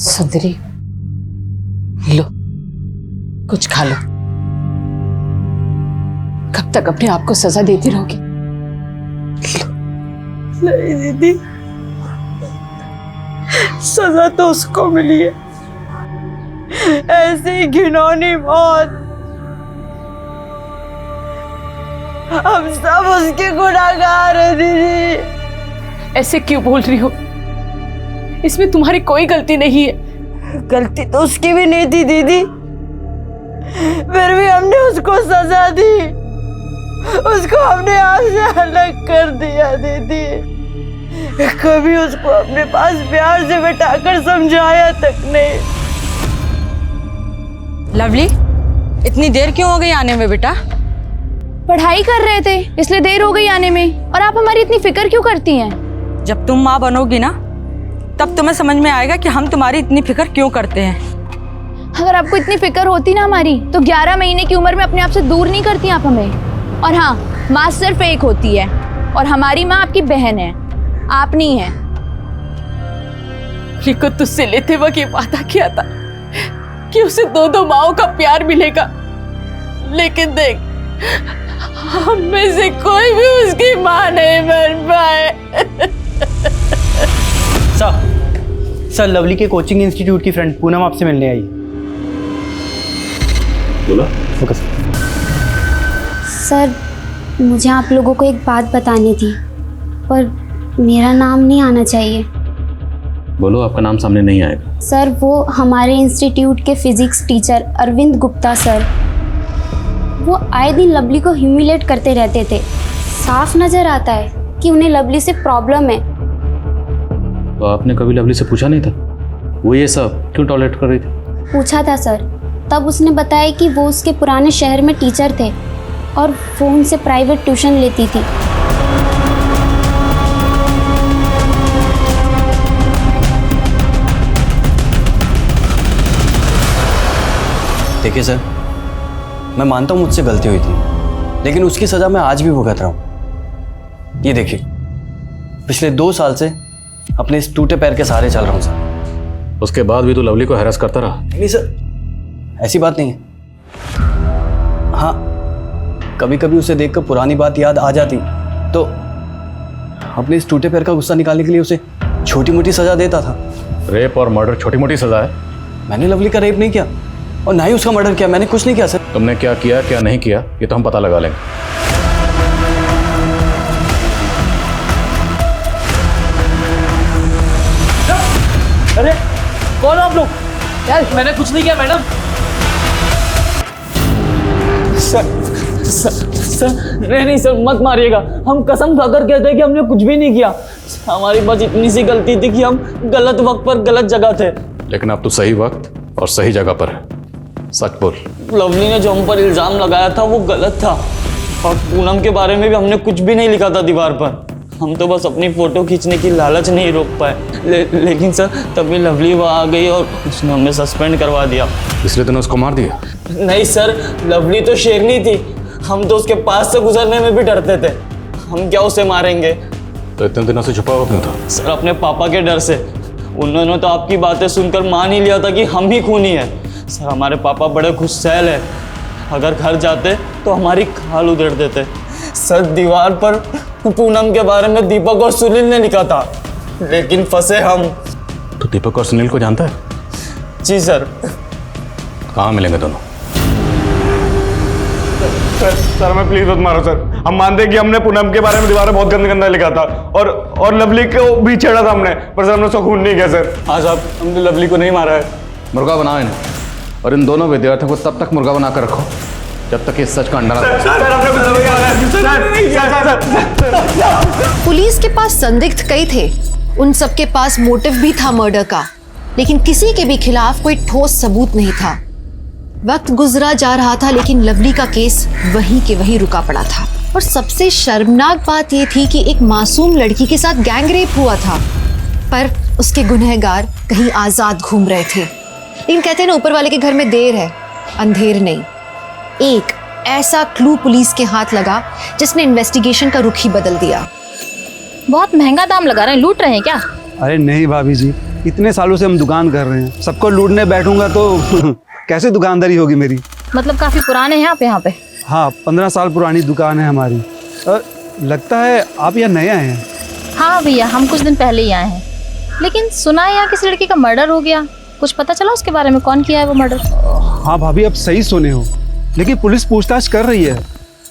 सुंदरी, लो कुछ खा लो। कब तक अपने आप को सजा देती रहोगी? नहीं दीदी, सजा तो उसको मिली है, ऐसी घिनौनी मौत। हम सब उसके गुनहगार हैं दीदी। ऐसे क्यों बोल रही हो? इसमें तुम्हारी कोई गलती नहीं है। गलती तो उसकी भी नहीं थी दीदी, फिर भी हमने उसको सजा दी, उसको हमने आप से अलग कर दिया दीदी। कभी उसको अपने पास प्यार से बैठाकर समझाया तक नहीं। लवली, इतनी देर क्यों हो गई आने में बेटा? पढ़ाई कर रहे थे इसलिए देर हो गई आने में। और आप हमारी इतनी फिक्र क्यों करती हैं? जब तुम माँ बनोगी ना, तब तुम्हें समझ में आएगा कि हम तुम्हारी इतनी फिक्र क्यों करते हैं। अगर आपको इतनी फिक्र होती ना हमारी, तो 11 महीने की उम्र में अपने आप से दूर नहीं करती आप हमें। और हाँ, माँ सिर्फ एक होती है, और हमारी माँ आपकी बहन है, आप नहीं है। रिको तुझसे लेते वक्त ये वादा किया था कि उसे 2 माओं का प्यार मिलेगा, लेकिन देख, हम में से कोई भी उसकी माँ नहीं बन पाए। सर लवली के कोचिंग इंस्टीट्यूट की फ्रेंड पूनम आपसे मिलने आई। बोला। फोकस। सर मुझे आप लोगों को एक बात बतानी थी, पर मेरा नाम नहीं आना चाहिए। बोलो, आपका नाम सामने नहीं आएगा। सर वो हमारे इंस्टीट्यूट के physics teacher Arvind Gupta sir, वो आए दिन लवली को ह्यूमिलेट करते रहते थे। साफ नज़र आता है कि उन्हें लवली से प्रॉब्लम है। तो आपने कभी लवली से पूछा नहीं था वो ये सब क्यों टॉलरेट कर रही थी? पूछा था सर, तब उसने बताया कि वो उसके पुराने शहर में टीचर थे और वो उनसे प्राइवेट ट्यूशन लेती थी। देखिए सर, मैं मानता हूँ मुझसे गलती हुई थी, लेकिन उसकी सज़ा मैं आज भी भुगत रहा हूँ। ये देखिए, पिछले 2 साल से अपने इस टूटे पैर के सहारे चल रहा हूँ सर। उसके बाद भी तो लवली को हैरेस करता रहा? नहीं सर, ऐसी बात नहीं है। हाँ, कभी कभी उसे देखकर पुरानी बात याद आ जाती तो अपने इस टूटे पैर का गुस्सा निकालने के लिए उसे छोटी मोटी सज़ा देता था। रेप और मर्डर छोटी मोटी सज़ा है? मैंने लवली का रेप नहीं किया और ना ही उसका मर्डर किया। मैंने कुछ नहीं किया सर। तुमने क्या किया क्या नहीं किया ये तो हम पता लगा लेंगे। अरे कौन आप लोग? यार मैंने कुछ नहीं किया मैडम। सर नहीं सर, मत मारिएगा। हम कसम खाकर कहते हैं कि हमने कुछ भी नहीं किया। हमारी बस इतनी सी गलती थी कि हम गलत वक्त पर गलत जगह थे। लेकिन अब तो सही वक्त और सही जगह पर है। सच बोल। लवली ने जो हम पर इल्ज़ाम लगाया था वो गलत था, और पूनम के बारे में भी हमने कुछ भी नहीं लिखा था दीवार पर। हम तो बस अपनी फ़ोटो खींचने की लालच नहीं रोक पाए। लेकिन सर तभी लवली वहाँ आ गई और उसने हमें सस्पेंड करवा दिया। इसलिए तूने उसको मार दिया? नहीं सर, लवली तो शेरनी थी। हम तो उसके पास से गुजरने में भी डरते थे। हम क्या उसे मारेंगे? तो इतने दिनों से छुपा हुआ क्यों था? सर अपने पापा के डर से। उन्होंने तो आपकी बातें सुनकर मान ही लिया था कि हम ही खूनी हैं। सर हमारे पापा बड़े गुस्सैल हैं। अगर घर जाते तो हमारी खाल उधेड़ देते। सर दीवार पर पूनम के बारे में दीपक और सुनील ने लिखा था, लेकिन फंसे हम। तो दीपक और सुनील को जानता है? जी सर। कहाँ मिलेंगे दोनों? सर हमें प्लीज मत मारो सर। हम मानते हैं कि हमने पूनम के बारे में दीवार में बहुत गंदा गंदा लिखा था और लवली को भी छेड़ा था हमने, पर सर हमने उसको खून नहीं किया सर। हाँ साहब, हमने लवली को नहीं मारा है। मुर्गा बनाओ इन्हें, और इन दोनों विद्यार्थियों को तब तक मुर्गा बना कर रखो जब तक ये सच का अंडा ना। पुलिस के पास संदिग्ध कई थे, उन सबके पास मोटिव भी था मर्डर का, लेकिन किसी के भी खिलाफ कोई ठोस सबूत नहीं था। वक्त गुजरा जा रहा था, लेकिन लवली का केस वहीं के वहीं रुका पड़ा था। और सबसे शर्मनाक बात यह थी कि एक मासूम लड़की के साथ गैंग रेप हुआ था, पर उसके गुनहगार कहीं आजाद घूम रहे थे। लेकिन कहते हैं ना, ऊपर वाले के घर में देर है अंधेर नहीं। एक ऐसा क्लू पुलिस के हाथ लगा जिसने इन्वेस्टिगेशन का रुख ही बदल दिया। बहुत महंगा दाम लगा रहे हैं, लूट रहे हैं क्या? अरे नहीं भाभी जी, इतने सालों से हम दुकान कर रहे हैं, सबको लूटने बैठूंगा तो कैसे दुकानदारी होगी मेरी। मतलब काफी पुराने हैं आप यहाँ पे? हाँ, 15 साल पुरानी दुकान है हमारी। लगता है आप यहाँ नए आए हैं। हाँ भैया, हम कुछ दिन पहले ही आए हैं। लेकिन सुना है यहाँ किसी लड़की का मर्डर हो गया, कुछ पता चला उसके बारे में? कौन किया है वो मर्डर? हाँ भाभी, अब सही सुने हो, लेकिन पुलिस पूछताछ कर रही है।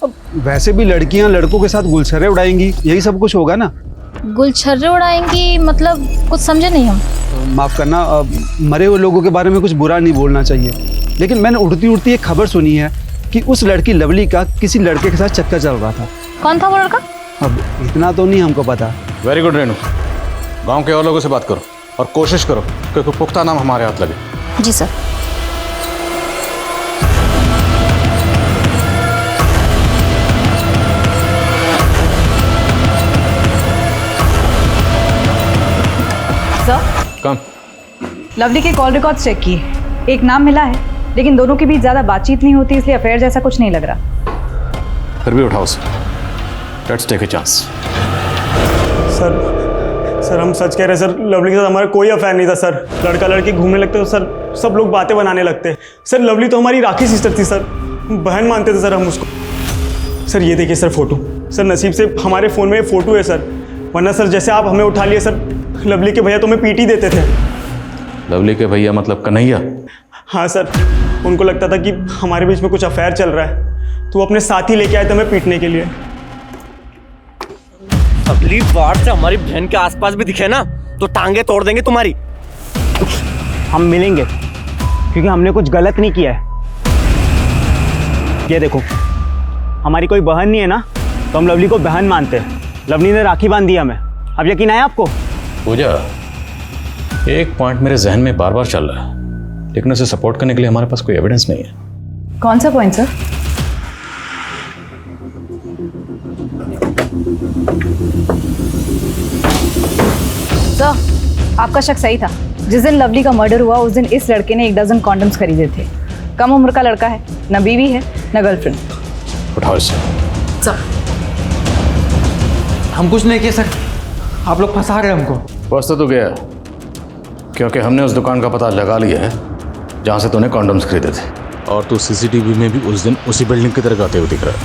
अब वैसे भी लड़कियां लड़कों के साथ गुलछर्रे उड़ाएंगी, यही सब कुछ होगा ना। गुलछर्रे उड़ाएंगी मतलब कुछ समझे नहीं हम। माफ करना, मरे हुए लोगों के बारे में कुछ बुरा नहीं बोलना चाहिए, लेकिन मैंने उड़ती उड़ती एक खबर सुनी है कि उस लड़की लवली का किसी लड़के के साथ चक्कर चल रहा था। कौन था वो लड़का? अब इतना तो नहीं हमको पता। वेरी गुड रेनू, गांव के और लोगों से बात करो और कोशिश करो कि पुख्ता नाम हमारे हाथ लगे। जी सर। सर, लवली के कॉल रिकॉर्ड्स चेक किए, एक नाम मिला है, लेकिन दोनों के बीच ज़्यादा बातचीत नहीं होती, इसलिए अफेयर जैसा कुछ नहीं लग रहा। फिर भी उठाओ sir, let's take a chance. Sir हम सच कह रहे हैं सर, लवली के साथ हमारा कोई अफेयर नहीं था सर। लड़का लड़की घूमने लगते तो सर सब लोग बातें बनाने लगते। सर लवली तो हमारी राखी सिस्टर थी सर, बहन मानते थे सर हम उसको। सर ये देखिए सर फ़ोटो, सर नसीब से हमारे फ़ोन में फ़ोटो है सर, वरना सर जैसे आप हमें उठा लिए सर, लवली के भैया तो हमें पीटी देते थे। लवली के भैया मतलब कन्हैया? हाँ सर, उनको लगता था कि हमारे बीच में कुछ अफेयर चल रहा है, तो वो अपने साथी लेके आए थे हमें पीटने के लिए। अगली बार से हमारी बहन के आसपास भी दिखे ना तो टांगे तोड़ देंगे तुम्हारी। हम मिलेंगे क्योंकि हमने कुछ गलत नहीं किया है। ये देखो, हमारी कोई बहन नहीं है ना, तो हम लवली को बहन मानते हैं। लवली ने राखी बांध दी हमें, अब यकीन आया आपको? पूजा, एक पॉइंट मेरे जहन में बार बार चल रहा है, लेकिन उसे सपोर्ट करने के लिए हमारे पास कोई एविडेंस नहीं है। कौन सा पॉइंट सर? सर, आपका शक सही था। जिस दिन लवली का मर्डर हुआ उस दिन इस लड़के ने 1 डज़न कॉन्डम्स खरीदे थे। कम उम्र का लड़का है, न बीवी है न गर्लफ्रेंड। उठाओ इसे। सर, हम कुछ नहीं किए सर, आप लोग फंसा रहे हमको। फंस तो गया, क्योंकि हमने उस दुकान का पता लगा लिया है जहाँ से तूने कॉन्डम्स खरीदे थे, और तू सीसीटीवी में भी उस दिन उसी बिल्डिंग की तरफ आते हुए दिख रहा है।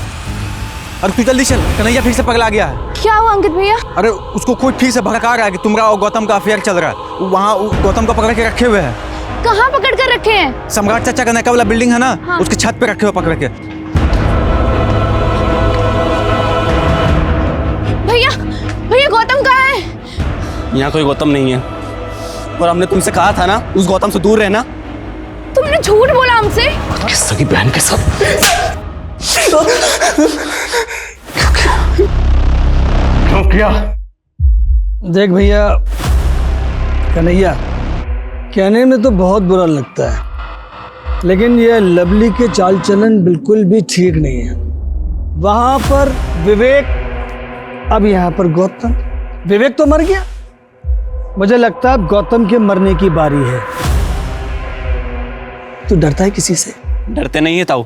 अरे तू जल्दी चल, कन्हैया फिर से पगला गया है। क्या हुआ अंकित भैया? अरे उसको कोई फिर से भड़का रहा है कि तुम्हारा और गौतम का अफेयर चल रहा है। वहाँ गौतम को पकड़ के रखे हुए हैं। कहाँ पकड़ कर रखे हैं? सम्राट चाचा का नका वाला बिल्डिंग है ना, हाँ। उसके छत पे रखे हुए पकड़ के। भैया, भैया गौतम कहाँ है? यहाँ कोई गौतम नहीं है, और हमने तुमसे कहा था ना उस गौतम से दूर रहना। तुमने झूठ बोला हमसे। किस की बहन के साथ? क्यों किया? देख भैया कन्हैया, कहने में तो बहुत बुरा लगता है, लेकिन ये लवली के चाल चलन बिल्कुल भी ठीक नहीं है। वहां पर विवेक, अब यहाँ पर गौतम। विवेक तो मर गया, मुझे लगता है गौतम के मरने की बारी है। तू डरता है किसी से? डरते नहीं है ताऊ,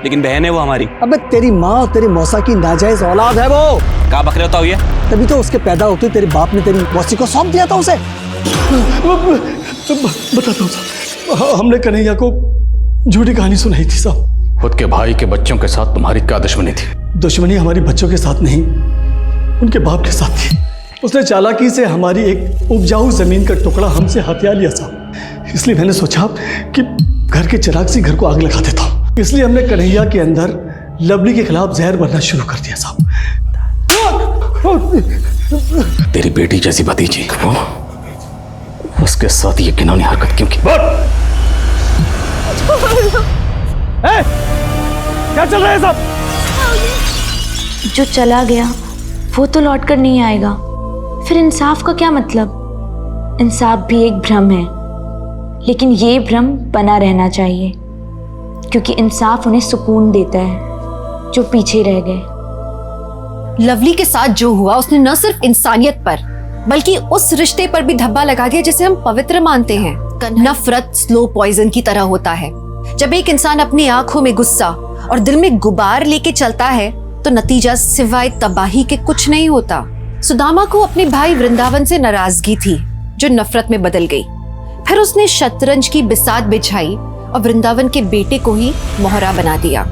लेकिन बहन है वो हमारी। अबे तेरी माँ और तेरी मौसा की नाजायज औलाद है वो। क्या बकरे होता ये? तभी तो उसके पैदा होते तेरे बाप ने तेरी मौसी को सौंप दिया था उसे। बताता हूँ साहब, हमने कन्हैया को झूठी कहानी सुनाई थी साहब। खुद के भाई के बच्चों के साथ तुम्हारी क्या दुश्मनी थी? दुश्मनी हमारी बच्चों के साथ नहीं, उनके बाप के साथ थी। उसने चालाकी से हमारी एक उपजाऊ जमीन का टुकड़ा हमसे हथिया लिया साहब। इसलिए मैंने सोचा कि घर के चिराग से घर को आग लगा देता हूँ। इसलिए हमने कन्हैया के अंदर लवली के खिलाफ जहर भरना शुरू कर दिया साहब। तेरी बेटी जैसी भतीजी, उसके साथ ये घिनौनी हरकत क्यों की? क्या चल रहा है साहब? जो चला गया वो तो लौट कर नहीं आएगा, फिर इंसाफ का क्या मतलब? इंसाफ भी एक भ्रम है, लेकिन ये भ्रम बना रहना चाहिए, क्योंकि इंसाफ उन्हें सुकून देता है जो पीछे रह गए। लवली के साथ जो हुआ उसने न सिर्फ इंसानियत पर बल्कि उस रिश्ते पर भी धब्बा लगा दिया जिसे हम पवित्र मानते हैं। नफरत स्लो पॉइजन की तरह होता है। जब एक इंसान अपनी आंखों में गुस्सा और दिल में गुबार लेके चलता है तो नतीजा सिवाय तबाही के कुछ नहीं होता। सुदामा को अपने भाई वृंदावन से नाराजगी थी जो नफरत में बदल गई। फिर उसने शतरंज की बिसात बिछाई और वृंदावन के बेटे को ही मोहरा बना दिया।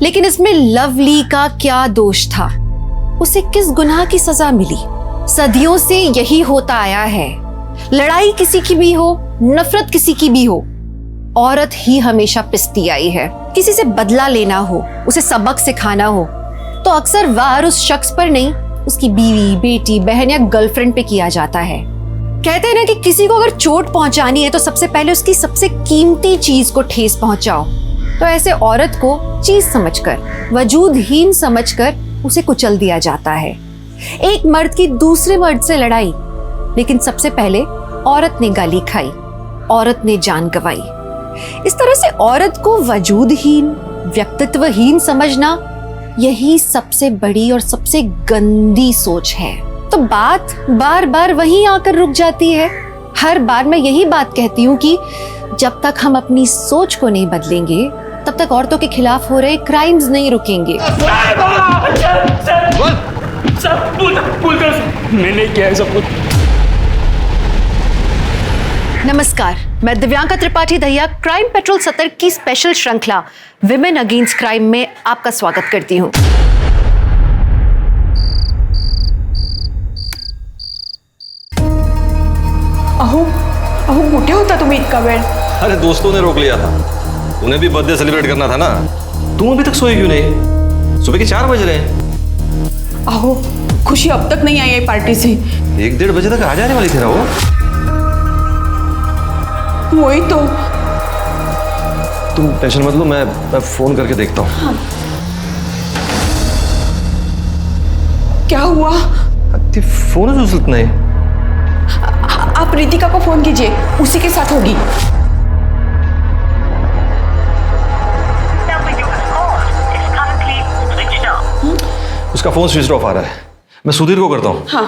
लेकिन इसमें लवली का क्या दोष था? उसे किस गुनाह की सजा मिली? सदियों से यही होता आया है। लड़ाई किसी की भी हो, नफरत किसी की भी हो, औरत ही हमेशा पिसती आई है। किसी से बदला लेना हो, उसे सबक सिखाना हो, तो अक्सर वार उस शख्स पर नहीं, उसकी बीवी, बेटी, बहन या गर्लफ्रेंड पे किया जाता है। कहते हैं ना कि किसी को अगर चोट पहुंचानी है तो सबसे पहले उसकी सबसे कीमती चीज को ठेस पहुंचाओ। तो ऐसे औरत को चीज समझकर, वजूदहीन समझकर उसे कुचल दिया जाता है। एक मर्द की दूसरे मर्द से लड़ाई, लेकिन सबसे पहले औरत ने गाली खाई, औरत ने जान गंवाई। इस तरह से औरत को वजूदहीन, व्यक्तित्वहीन समझना, यही सबसे बड़ी और सबसे गंदी सोच है। तो बात बार बार वहीं आकर रुक जाती है। हर बार मैं यही बात कहती हूँ कि जब तक हम अपनी सोच को नहीं बदलेंगे तब तक औरतों के खिलाफ हो रहे क्राइम्स नहीं रुकेंगे। मैंने किया सब कुछ। नमस्कार, मैं दिव्यांका त्रिपाठी दहिया क्राइम पेट्रोल सतर्क की स्पेशल श्रृंखला विमेन अगेंस्ट क्राइम में आपका स्वागत करती हूँ। अहो, अहो कुठे होता तुम्ही इतका वेळ? अरे दोस्तों ने रोक लिया था, उन्हें भी बर्थडे सेलिब्रेट करना था ना। तुम अभी तक सोई क्यों नहीं? सुबह के 4 बज रहे हैं। अहो खुशी अब तक नहीं आई है पार्टी से। 1-1:30 बजे तक आ जाने वाली थी ना वो। वही तो। तुम टेंशन मत लो, मैं फोन करके देखता हूँ। हाँ। क्या हुआ? फोन है उस नहीं। आप रितिका को फोन कीजिए, उसी के साथ होगी। उसका फोन स्विच ऑफ आ रहा है, मैं सुधीर को करता हूँ। हाँ।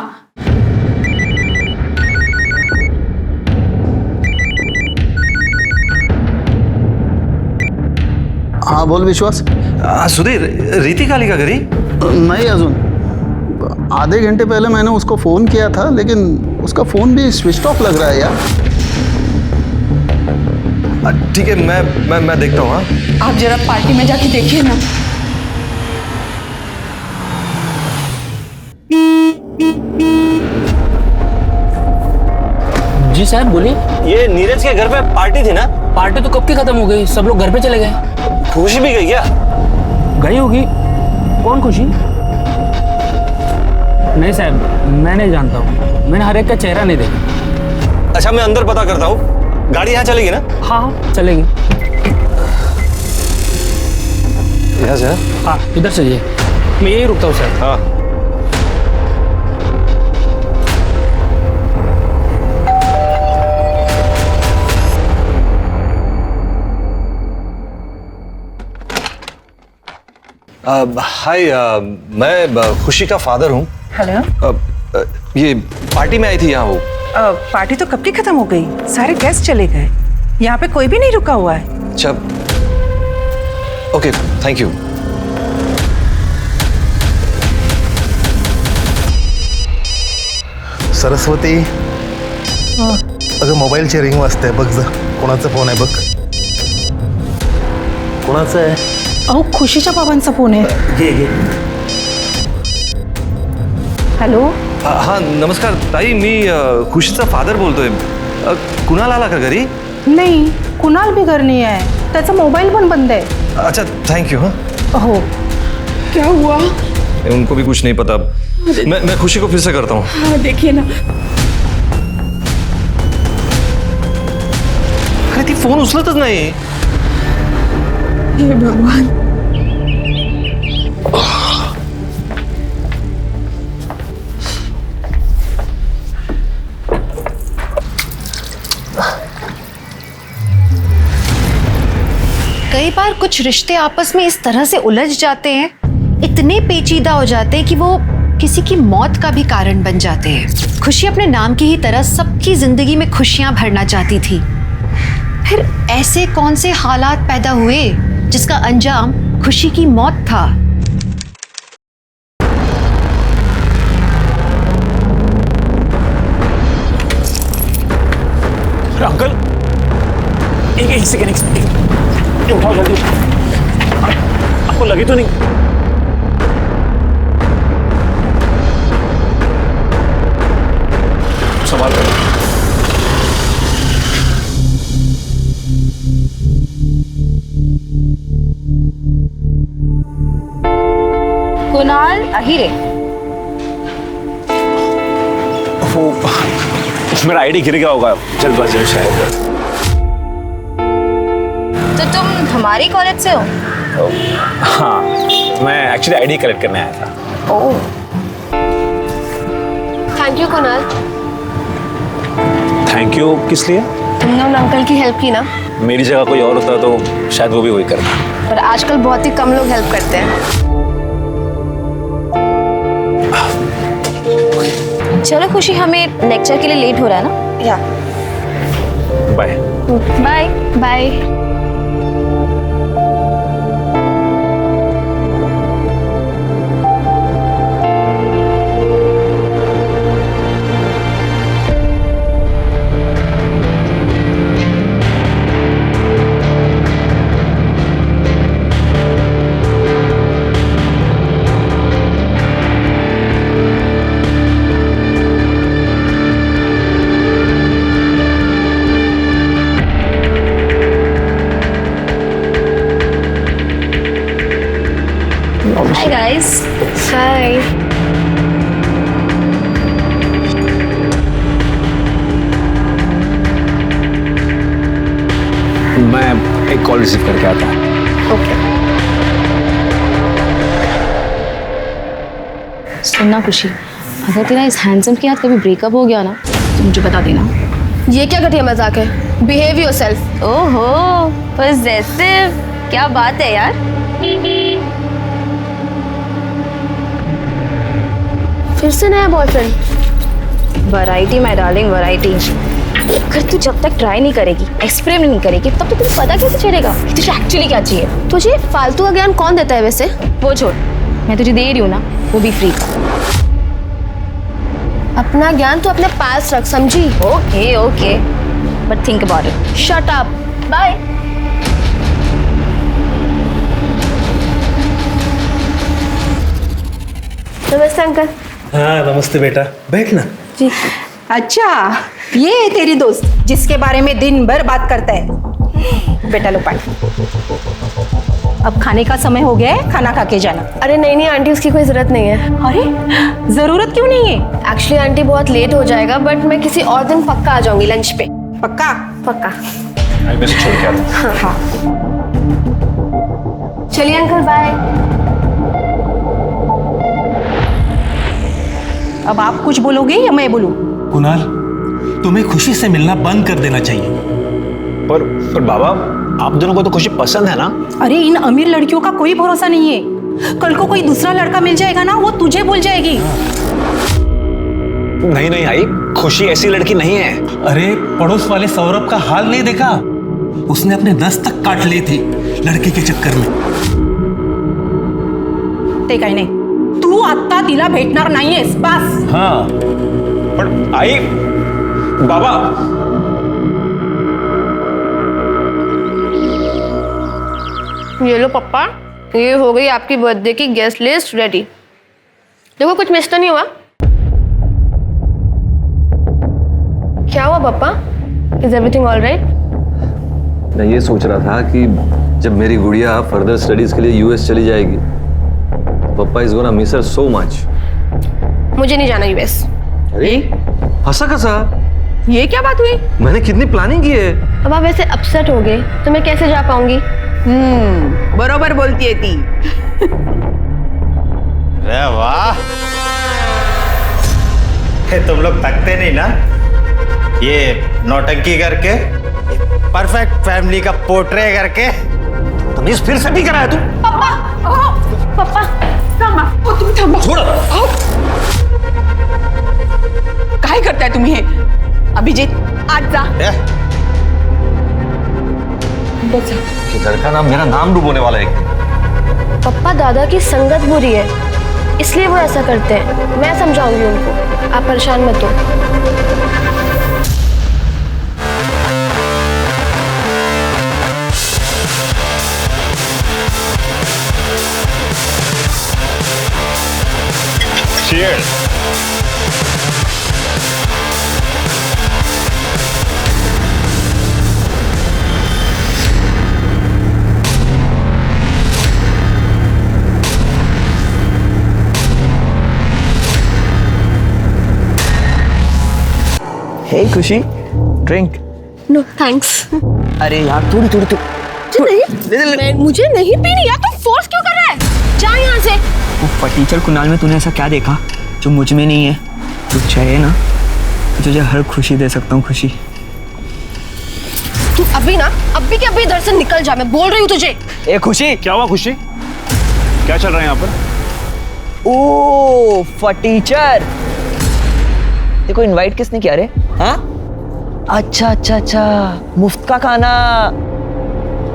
हाँ बोल विश्वास। सुधीर, रितिका आली का घरी? नहीं अजून, आधे घंटे पहले मैंने उसको फ़ोन किया था, लेकिन उसका फ़ोन भी स्विच ऑफ लग रहा है यार। ठीक है, मैं देखता हूँ। हाँ आप जरा पार्टी में जाके देखिए ना। जी साहब बोलिए। ये नीरज के घर पे पार्टी थी ना? पार्टी तो कब की खत्म हो गई, सब लोग घर पे चले गए। खुशी भी गई क्या? गई होगी। कौन खुशी? नहीं साहब, मैं नहीं जानता हूँ, मैंने हर एक का चेहरा नहीं देखा। अच्छा, मैं अंदर पता करता हूँ। गाड़ी यहाँ चलेगी ना? हाँ चलेगी। यहाँ से? हाँ इधर चलिए, मैं यही रुकता हूँ सर। हाँ हाय, मैं खुशी का फादर हूँ। हेलो। ये पार्टी में आई थी यहाँ वो। पार्टी तो कब की खत्म हो गई, सारे गेस्ट चले गए, यहाँ पे कोई भी नहीं रुका हुआ है। अच्छा ओके, थैंक यू। सरस्वती, अगं मोबाईलची रिंग वाजते, बघ जा कोणाचा फोन आहे बघ. कोणाचा आहे? अहो खुशीच्या बाबांचा फोन आहे. घे घे. हॅलो. हाँ नमस्कार ताई, मी खुशीचा फादर बोलतोय. कुणाल आला का घरी? नहीं, कुणाल भी घर नहीं है, त्याचा मोबाईल पण बंद है. अच्छा थैंक यू. हाँ हो. क्या हुआ? उनको भी कुछ नहीं पता. मैं खुशी को फिर से करता हूँ. हाँ देखिए ना. अरे ती फोन उचलतच नाही. हे भगवान. कई बार कुछ रिश्ते आपस में इस तरह से उलझ जाते हैं, इतने पेचीदा हो जाते हैं कि वो किसी की मौत का भी कारण बन जाते हैं. खुशी अपने नाम की ही तरह सबकी जिंदगी में खुशियां भरना चाहती थी. फिर ऐसे कौन से हालात पैदा हुए जिसका अंजाम खुशी की मौत था. अंकल एक सेकेंड, उठाओ जल्दी. आपको लगी तो नहीं? सवाल करो. कुणाल अहिरे. वो मेरा आईडी गिर गया होगा जल्दबाजी में शायद. तो तुम हमारी कॉलेज से हो? हाँ, मैं एक्चुअली आईडी कलेक्ट करने आया था. Oh. Thank you Kunal. Thank you किस लिए? तुमने उन अंकल की हेल्प की ना. मेरी जगह कोई और होता तो शायद वो भी वही करता. पर आजकल बहुत ही कम लोग हेल्प करते हैं. चलो खुशी, हमें लेक्चर के लिए लेट हो रहा है ना. या बाय. Bye bye. मैं एक कॉल रिसीव करके आता हूँ। ओके। सुनना खुशी, अगर तेरा इस हैंडसम के साथ कभी ब्रेकअप हो गया ना तो मुझे बता देना। ये क्या घटिया मजाक है? Behave yourself. ओहो, पॉसेसिव, क्या बात है यार। फिर से नया boyfriend? Variety my darling, variety. अगर तू जब तक ट्राई नहीं करेगी, एक्सपेरिमेंट नहीं करेगी, तब तो तुझे पता कैसे चलेगा कि तुझे एक्चुअली क्या चाहिए। तुझे फालतू का ज्ञान कौन देता है वैसे? वो छोड़, मैं तुझे दे रही हूँ ना, वो भी फ्री। अपना ज्ञान तो अपने पास रख, समझी? Okay okay, but think about it. Shut up, bye. नमस्ते अंकल। हाँ नमस्ते बेटा, बैठ ना। जी। अच्छा, ये है तेरी दोस्त जिसके बारे में दिन भर बात करता है। बेटा लो पानी। अब खाने का समय हो गया है, खाना खा के जाना। अरे नहीं नहीं आंटी, उसकी कोई जरूरत नहीं है। अरे जरूरत क्यों नहीं है? एक्चुअली आंटी बहुत लेट हो जाएगा, बट मैं किसी और दिन पक्का आ जाऊंगी लंच पे। पक्का? पक्का। मैं से छोड़ के आता हूँ। हाँ। चलिए अंकल, बाय। अब आप कुछ बोलोगे या मैं बोलूं? कुणाल, तुम्हें खुशी से मिलना बंद कर देना चाहिए। पर बाबा, आप दोनों को तो खुशी पसंद है ना? अरे इन अमीर लड़कियों का कोई भरोसा नहीं है। कल को कोई दूसरा लड़का मिल जाएगा ना, वो तुझे भूल जाएगी। नहीं नहीं आई, खुशी ऐसी लड़की नहीं है। अरे पड़ोस वाले सौरभ का हाल नहीं देखा? उसने अपने नस तक काट ली थी लड़के के चक्कर में। ते काही नाही, तू आता तिला भेटणार नाहीयेस, बस। हाँ पर आई, बाबा। ये लो पप्पा, ये हो गई आपकी बर्थडे की गेस्ट लिस्ट रेडी। देखो कुछ मिस तो नहीं हुआ? क्या हुआ पापा? Is everything all right? मैं ये सोच रहा था कि जब मेरी गुड़िया फर्दर स्टडीज के लिए यूएस चली जाएगी, पापा is gonna miss her so much. मुझे नहीं जाना यूएस। अरे हंसा कसा? ये क्या बात हुई? मैंने कितनी प्लानिंग की है। अब आप ऐसे अपसेट हो गए तो मैं कैसे जा पाऊंगी? बरोबर बोलती है ती। अरे वाह, तुम लोग थकते नहीं ना ये नौटंकी करके, परफेक्ट फैमिली का पोर्ट्रे करके। तमीज फिर से भी करा है तू? पापा थांबा, तुम्ही थांबा। छोड़ो। काय करताय तुम्ही हे? अभिजीत, आज जा। कि लड़का ना मेरा नाम डुबोने वाला है एक दिन। पापा दादा की संगत बुरी है, इसलिए वो ऐसा करते हैं। मैं समझाऊंगी उनको, आप परेशान मत हो। Cheers. हे खुशी, ड्रिंक। No thanks. अरे यार थोड़ी थोड़ी तो मुझे नहीं पीनी यार, तुम फोर्स क्यों कर रहा है? जा यहाँ से। वो फटीचर कुणाल में तूने ऐसा क्या देखा जो मुझ में नहीं है? तू चाहे ना तो तुझे हर खुशी दे सकता हूँ। खुशी तू अभी के अभी इधर से निकल जा, मैं बोल रही हूँ तुझे। ए खुशी, क्या हुआ खुशी? क्या चल रहा है यहाँ पर? ओ फटीचर, देखो इनवाइट किसने किया रे? हाँ, अच्छा अच्छा अच्छा, मुफ्त का खाना।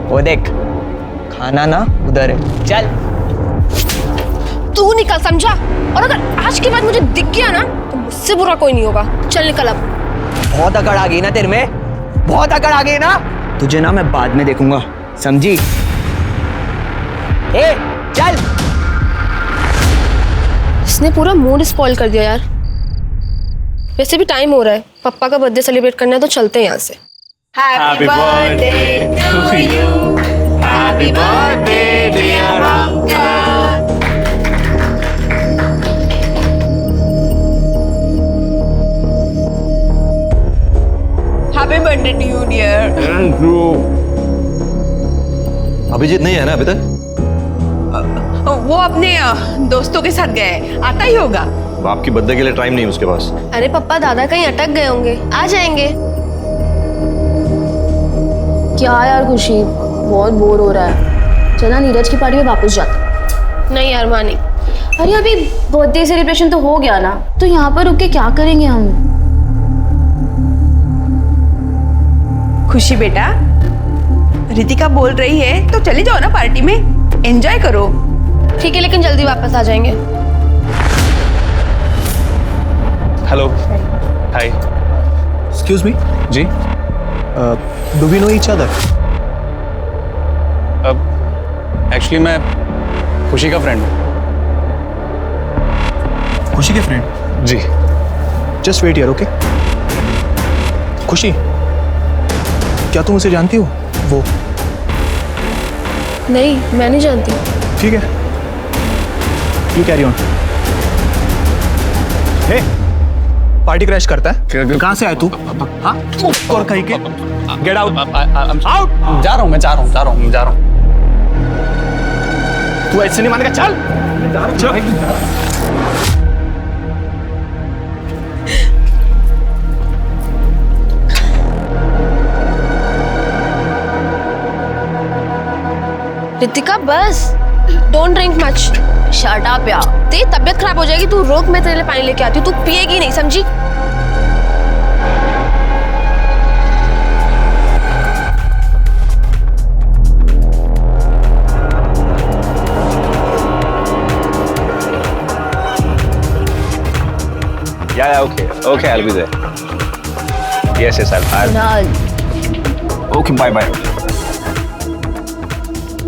वो देख, खाना ना उधर है, चल। तू निकल, समझा? और अगर आज के बाद मुझे दिख गया ना तो मुझसे बुरा कोई नहीं होगा। चल निकल अब। बहुत अकड़ आ गई ना तेरे में, बहुत अकड़ आ गई ना। तुझे ना मैं बाद में देखूंगा, समझी? ए चल। इसने पूरा मूड स्पॉइल कर दिया यार। वैसे भी टाइम हो रहा है, पापा का बर्थडे सेलिब्रेट करना है तो चलते हैं यहाँ से। Happy birthday to you. Happy birthday dear uncle. Happy birthday to you, dear. Thank you. Abhijit नहीं है ना अभी तक? वो अपने दोस्तों के साथ गए, आता ही होगा। बाप की बर्थडे के लिए टाइम नहीं उसके पास। अरे पप्पा दादा कहीं अटक गए होंगे, आ जाएंगे। क्या यार खुशी, बहुत बोर हो रहा है, चला नीरज की पार्टी में वापस जाते। नहीं यार माँ नहीं। अरे अभी बर्थडे सेलिब्रेशन तो हो गया ना, तो यहाँ पर रुक के क्या करेंगे हम? खुशी बेटा, रितिका बोल रही है तो चले जाओ ना पार्टी में, एंजॉय करो। ठीक है लेकिन जल्दी वापस आ जाएंगे। Hello, hi. Excuse me. जी। Do we know each other? Actually मैं खुशी का फ्रेंड हूँ। खुशी के फ्रेंड? जी। Just wait here, okay? Khushi, क्या तुम उसे जानती हो? वो नहीं, मैं नहीं जानती। ठीक है, you carry on. Hey, party crash करता है? कहाँ से आए तू? हाँ? और कहीं के? Get out. आउट। जा रहा हूँ, मैं जा रहा हूँ। तू ऐसे नहीं मानेगा, चल। रितिका बस, don't drink much. Shut up यार, तेरी तबीयत खराब हो जाएगी। तू रोक, मैं तेरे लिए पानी लेके आती हूँ। तू पिएगी नहीं, समझी? Yeah, okay, I'll be there. Yes, I'll. Okay, bye.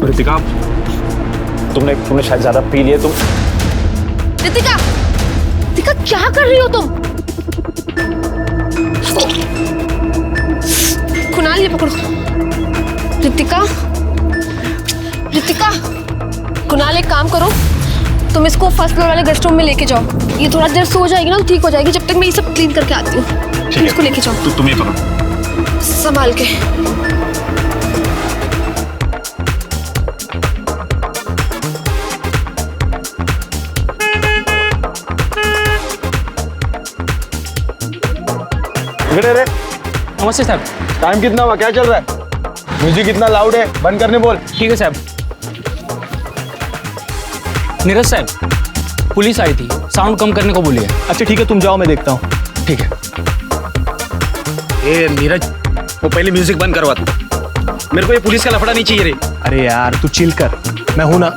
Ritika, तुमने शायद ज्यादा पी लिया। तुम रितिका, रितिका क्या कर रही हो तुम? कुणाल ये पकड़ो। रितिका, कुणाल एक काम करो, तुम इसको फर्स्ट फ्लोर वाले गेस्ट रूम में लेके जाओ। ये थोड़ा देर सो जाएगी ना, ठीक हो जाएगी। जब तक मैं ये सब क्लीन करके आती हूँ। तुम इसको लेके जाओ। तुम ये पकड़ो, संभाल के। रे नमस्ते साहब। टाइम कितना हुआ, क्या चल रहा है? म्यूजिक कितना लाउड है, बंद करने बोल। ठीक है साहब। नीरज साहब, पुलिस आई थी, साउंड कम करने को बोली है। अच्छा ठीक है, तुम जाओ, मैं देखता हूँ। ठीक है। ए नीरज, वो पहले म्यूजिक बंद करवा दो, मेरे को ये पुलिस का लफड़ा नहीं चाहिए रे। अरे यार तू चिल कर, मैं हूं ना।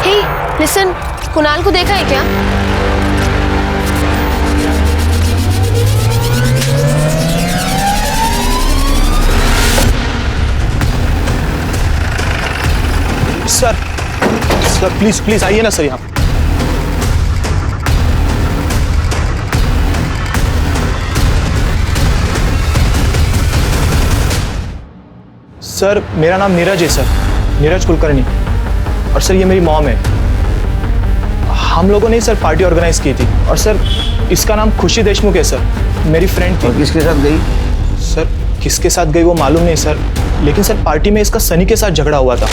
हे लिसन, कुणाल को देखा है क्या? सर प्लीज आइए ना सर यहाँ। सर मेरा नाम नीरज है सर, नीरज कुलकर्णी। और सर ये मेरी मॉम है। हम लोगों ने सर पार्टी ऑर्गेनाइज की थी। और सर इसका नाम खुशी देशमुख है सर, मेरी फ्रेंड थी। और किसके साथ गई? सर किसके साथ गई वो मालूम नहीं सर, लेकिन सर पार्टी में इसका सनी के साथ झगड़ा हुआ था।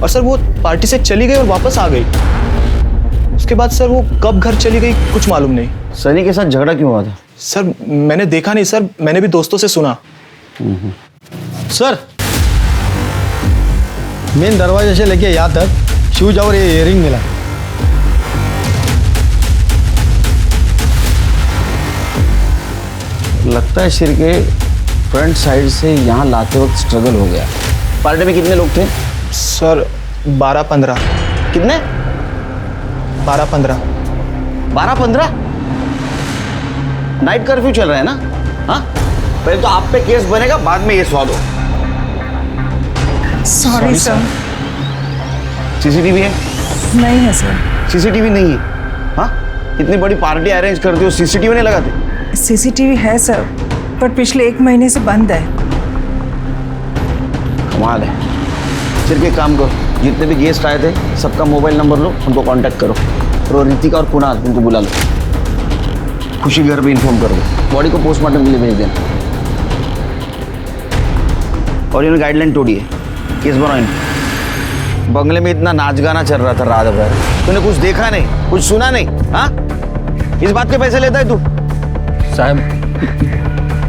और सर वो पार्टी से चली गई और वापस आ गई। उसके बाद सर वो कब घर चली गई कुछ मालूम नहीं। सनी के साथ झगड़ा क्यों हुआ था? सर मैंने देखा नहीं सर, मैंने भी दोस्तों से सुना। सर मेन दरवाजे से लेके यहाँ तक शूज और ये इयरिंग मिला। लगता है सिर के फ्रंट साइड से यहाँ लाते वक्त स्ट्रगल हो गया। पार्टी में कितने लोग थे? सर 12-15। कितने? 12-15। 12-15? नाइट कर्फ्यू चल रहा है ना? हाँ, पहले तो आप पे केस बनेगा, बाद में ये स्वाद हो। Sorry sir. सीसीटीवी है? नहीं है सर। सीसीटीवी नहीं है? हाँ, इतनी बड़ी पार्टी अरेंज करते हो, सीसीटीवी नहीं लगाते? सीसीटीवी है सर, पर पिछले 1 महीने से बंद है। कमाल है। सिर्फ एक काम करो, जितने भी गेस्ट आए थे सबका मोबाइल नंबर लो, उनको कांटेक्ट करो। और रितिका और कुणाल उनको बुला लो। खुशी घर पे इन्फॉर्म कर दो, बॉडी को पोस्टमार्टम के लिए भेज देना। और इन्होंने गाइडलाइन तोड़ी है। केस बनाओ इनको। बंगले में इतना नाच गाना चल रहा था रात भर, तूने कुछ देखा नहीं, कुछ सुना नहीं? हाँ, इस बात के पैसे लेता है तू? साहब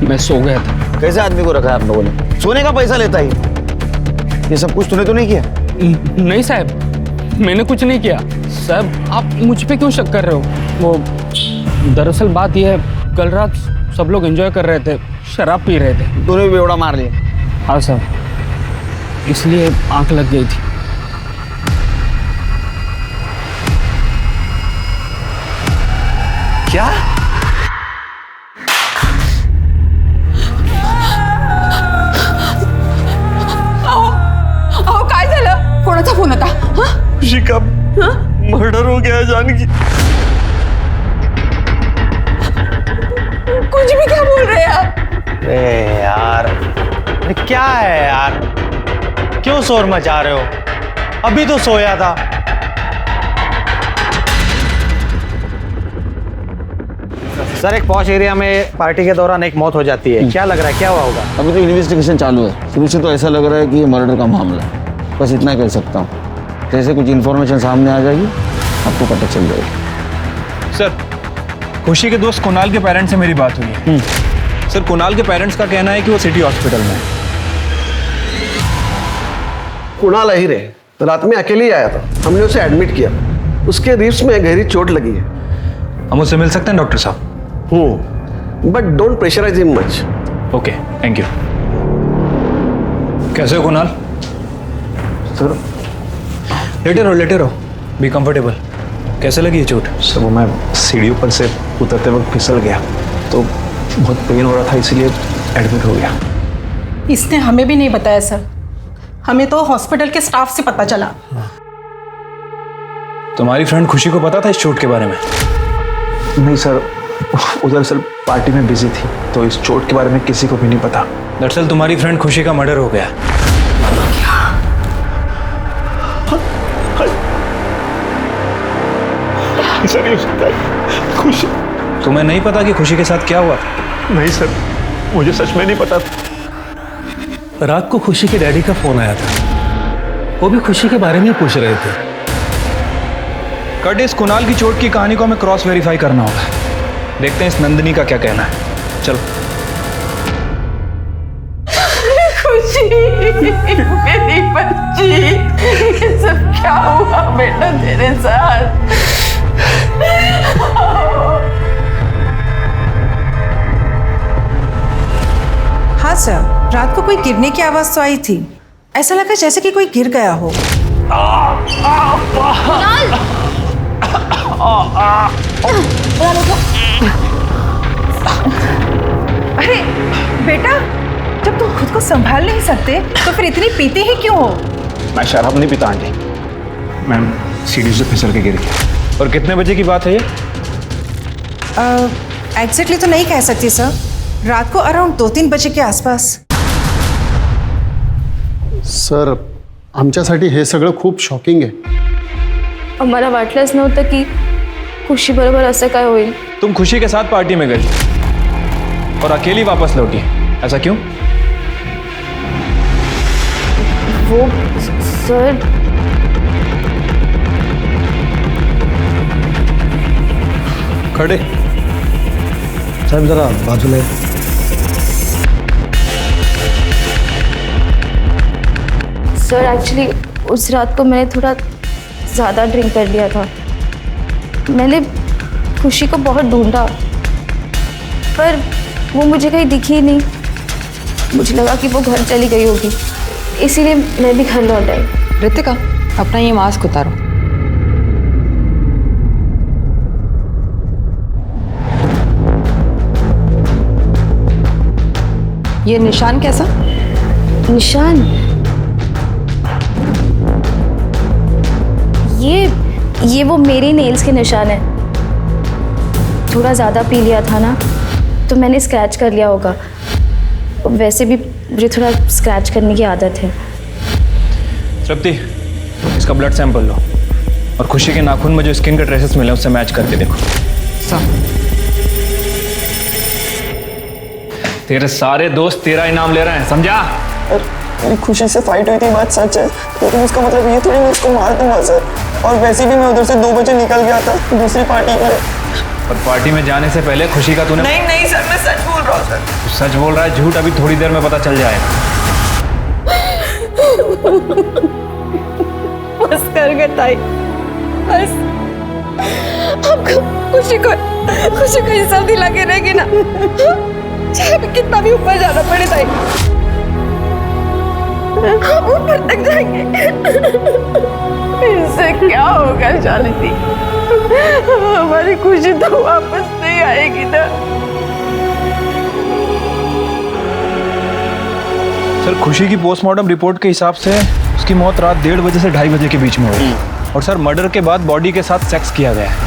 मैं सो गया था। कैसे आदमी को रखा है आप लोगों ने? सोने का पैसा लेता है ये सब कुछ तूने तो नहीं किया? नहीं साहब, मैंने कुछ नहीं किया। साहब आप मुझ पे क्यों शक कर रहे हो? वो दरअसल बात यह है, कल रात सब लोग एंजॉय कर रहे थे, शराब पी रहे थे। तूने भी बेवड़ा मार लिया? हाँ साहब, इसलिए आंख लग गई थी। क्या? अहो काय झालं? कोणाचा फोन होता? खुशी का मर्डर हो गया है जानकी। कुछ भी क्या बोल रहे हैं आप? अरे यार, अरे क्या है यार, क्यों शोर मचा रहे हो? अभी तो सोया था। सर, एक पॉश एरिया में पार्टी के दौरान एक मौत हो जाती है, क्या लग रहा है क्या हुआ होगा? अभी तो इन्वेस्टिगेशन चालू है, शुरू से तो ऐसा लग रहा है कि ये मर्डर का मामला है। बस इतना कह सकता हूँ, जैसे कुछ इन्फॉर्मेशन सामने आ जाएगी आपको पता चल जाएगा। सर, खुशी के दोस्त कुणाल के पेरेंट्स से मेरी बात हुई है। सर, कुणाल के पेरेंट्स का कहना है कि वो सिटी हॉस्पिटल में है। कुणाल अहिर है, रात में अकेले ही आया था, हमने उसे एडमिट किया, उसके रिब्स में गहरी चोट लगी है। हम उससे मिल सकते हैं डॉक्टर साहब? But don't pressurize him much. Okay, thank you. कैसे हो कुणाल? सर लेटे रहो, बी कंफर्टेबल। कैसे लगी ये चोट? सर, वो मैं सीढ़ी ऊपर से उतरते वक्त फिसल गया तो बहुत पेन हो रहा था, इसीलिए एडमिट हो गया। इसने हमें भी नहीं बताया सर, हमें तो हॉस्पिटल के स्टाफ से पता चला। तुम्हारी फ्रेंड खुशी को पता था इस चोट के बारे में? नहीं सर, उधर सर पार्टी में बिजी थी, तो इस चोट के बारे में किसी को भी नहीं पता। दरअसल तुम्हारी फ्रेंड खुशी का मर्डर हो गया। खुशी, तुम्हें नहीं पता कि खुशी के साथ क्या हुआ था? नहीं सर, मुझे सच में नहीं पता था। रात को खुशी के डैडी का फोन आया था, वो भी खुशी के बारे में पूछ रहे थे। कट, इस कुणाल की चोट की कहानी को हमें क्रॉस वेरीफाई करना होगा। देखते हैं इस नंदिनी का क्या कहना है। चलो। खुशी, मेरी बच्ची, ये सब क्या हुआ बेटा तेरे साथ? हाँ सर, रात को कोई गिरने की आवाज तो आई थी, ऐसा लगा जैसे कि कोई गिर गया हो। अरे बेटा, जब तुम खुद को संभाल नहीं सकते तो फिर इतनी पीते ही क्यों हो? मैं शराब नहीं पीता आंटी, मैं सीढ़ी से फिसल के गिर गया। और कितने बजे की बात है ये? एग्जैक्टली तो नहीं कह सकती सर, रात को अराउंड 2-3 बजे के आसपास। सर, आमच्यासाठी हे सगळं खूप शॉकिंग आहे. आम्हाला वाटलंच नव्हतं की खुशी बरोबर असं काय होईल. तुम खुशी के साथ पार्टी में गई और अकेली वापस लौटी, ऐसा क्यों? वो सर, खड़े साहब जरा बाजू में। सर एक्चुअली उस रात को मैंने थोड़ा ज़्यादा ड्रिंक कर लिया था। मैंने खुशी को बहुत ढूंढा पर वो मुझे कहीं दिखी ही नहीं। मुझे लगा कि वो घर चली गई होगी, इसीलिए मैं भी घर लौट आई। रितिका, अपना ये मास्क उतारो। ये निशान कैसा? निशान? ये वो मेरे नेल्स के निशान है। थोड़ा ज़्यादा पी लिया था ना, तो मैंने स्क्रैच कर लिया होगा। वैसे भी मुझे थोड़ा स्क्रैच करने की आदत है। तृप्ति, इसका ब्लड सैंपल लो और खुशी के नाखून में जो स्किन के ट्रेसेस मिले उससे मैच करके देखो। तेरे सारे दोस्त तेरा इनाम ले रहे हैं, समझा? मेरी खुशी से फाइट हुई थी, बात सच है, लेकिन उसका मतलब ये थोड़ी मैं उसको मार दूंगा सर। और वैसे भी मैं उधर से 2 बजे निकल गया था दूसरी पार्टी में। और पार्टी में जाने से पहले खुशी का तूने नहीं सर, मैं सच बोल रहा हूँ सर। तू सच बोल रहा है, झूठ अभी थोड़ी देर में पता चल जाएगा। बस कर गए ताई, बस हमको खुशी को ये सब दिला के रहेगी ना, चाहे कितना भी ऊपर जाना पड़े ताई, हम ऊपर तक जाएंगे। इससे क्या होगा शालिनी, हमारी खुशी तो वापस नहीं आएगी ना। सर खुशी की पोस्टमार्टम रिपोर्ट के हिसाब से उसकी मौत रात 1:30 बजे से 2:30 बजे के बीच में हुई, और सर मर्डर के बाद बॉडी के साथ सेक्स किया गया है।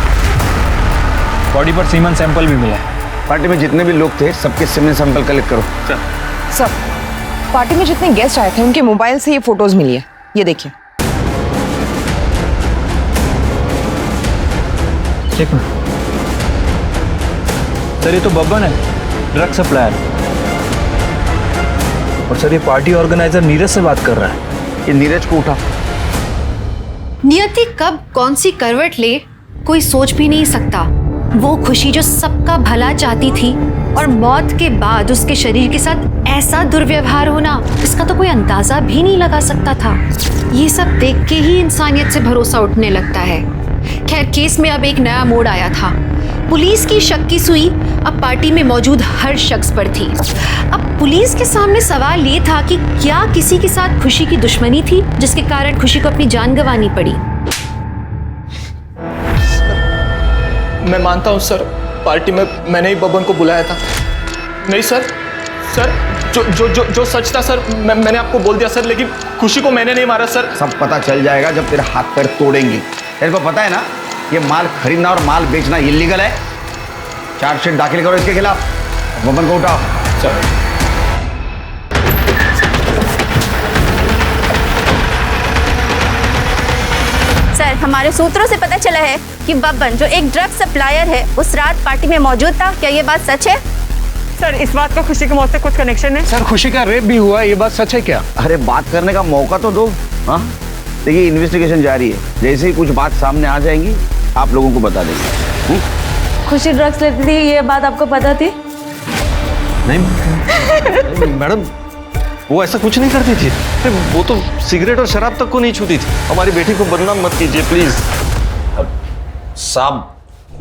बॉडी पर सीमन सैंपल भी मिला है। पार्टी में जितने भी लोग थे सबके सीमन सैंपल कलेक्ट करो। सर पार्टी में जितने गेस्ट आए थे उनके मोबाइल से ये फोटोज मिली है, ये देखिए। एक मिनट सर, ये तो बब्बन है, ड्रग सप्लायर। और सर ये पार्टी ऑर्गेनाइजर नीरज से बात कर रहा है। ये नीरज को उठा। नियति कब कौन सी करवट ले कोई सोच भी नहीं सकता। वो खुशी जो सबका भला चाहती थी और मौत के बाद उसके शरीर के साथ ऐसा दुर्व्यवहार होना, इसका तो कोई अंदाजा भी नहीं लगा सकता था। ये सब देख के ही इंसानियत से भरोसा उठने लगता है। खैर केस में अब एक नया मोड़ आया था। पुलिस की शक की सुई अब पार्टी में मौजूद हर शख्स पर थी। अब पुलिस के सामने सवाल ये था कि क्या किसी के साथ खुशी की दुश्मनी थी जिसके कारण खुशी को अपनी जान गंवानी पड़ी। मैं मानता हूँ सर, पार्टी में मैंने ही बब्बन को बुलाया था। नहीं सर, जो सच था सर मैंने आपको बोल दिया सर, लेकिन खुशी को मैंने नहीं मारा सर। सब पता चल जाएगा जब तेरे हाथ पैर तोड़ेंगे। तेरे को पता है ना ये माल खरीदना और माल बेचना इल्लीगल है। चार्जशीट दाखिल करो इसके खिलाफ। बब्बन को उठाओ। सर सर हमारे सूत्रों से पता चला है कि बब्बन जो एक ड्रग सप्लायर है उस रात पार्टी में मौजूद था। क्या ये बात सच है? सर इस बात का खुशी की मौत से कुछ कनेक्शन है? सर खुशी का रेप भी हुआ है, ये बात सच है क्या? अरे बात करने का मौका तो दो। हाँ देखिए इन्वेस्टिगेशन जारी है, जैसे ही कुछ बात सामने आ जाएंगी आप लोगों को बता देंगे। खुशी ड्रग्स लेती थी, ये बात आपको पता थी? नहीं मैडम, वो ऐसा कुछ नहीं करती थी। वो तो सिगरेट और शराब तक को नहीं छूती थी। हमारी बेटी को बदनाम मत कीजिए प्लीज। साहब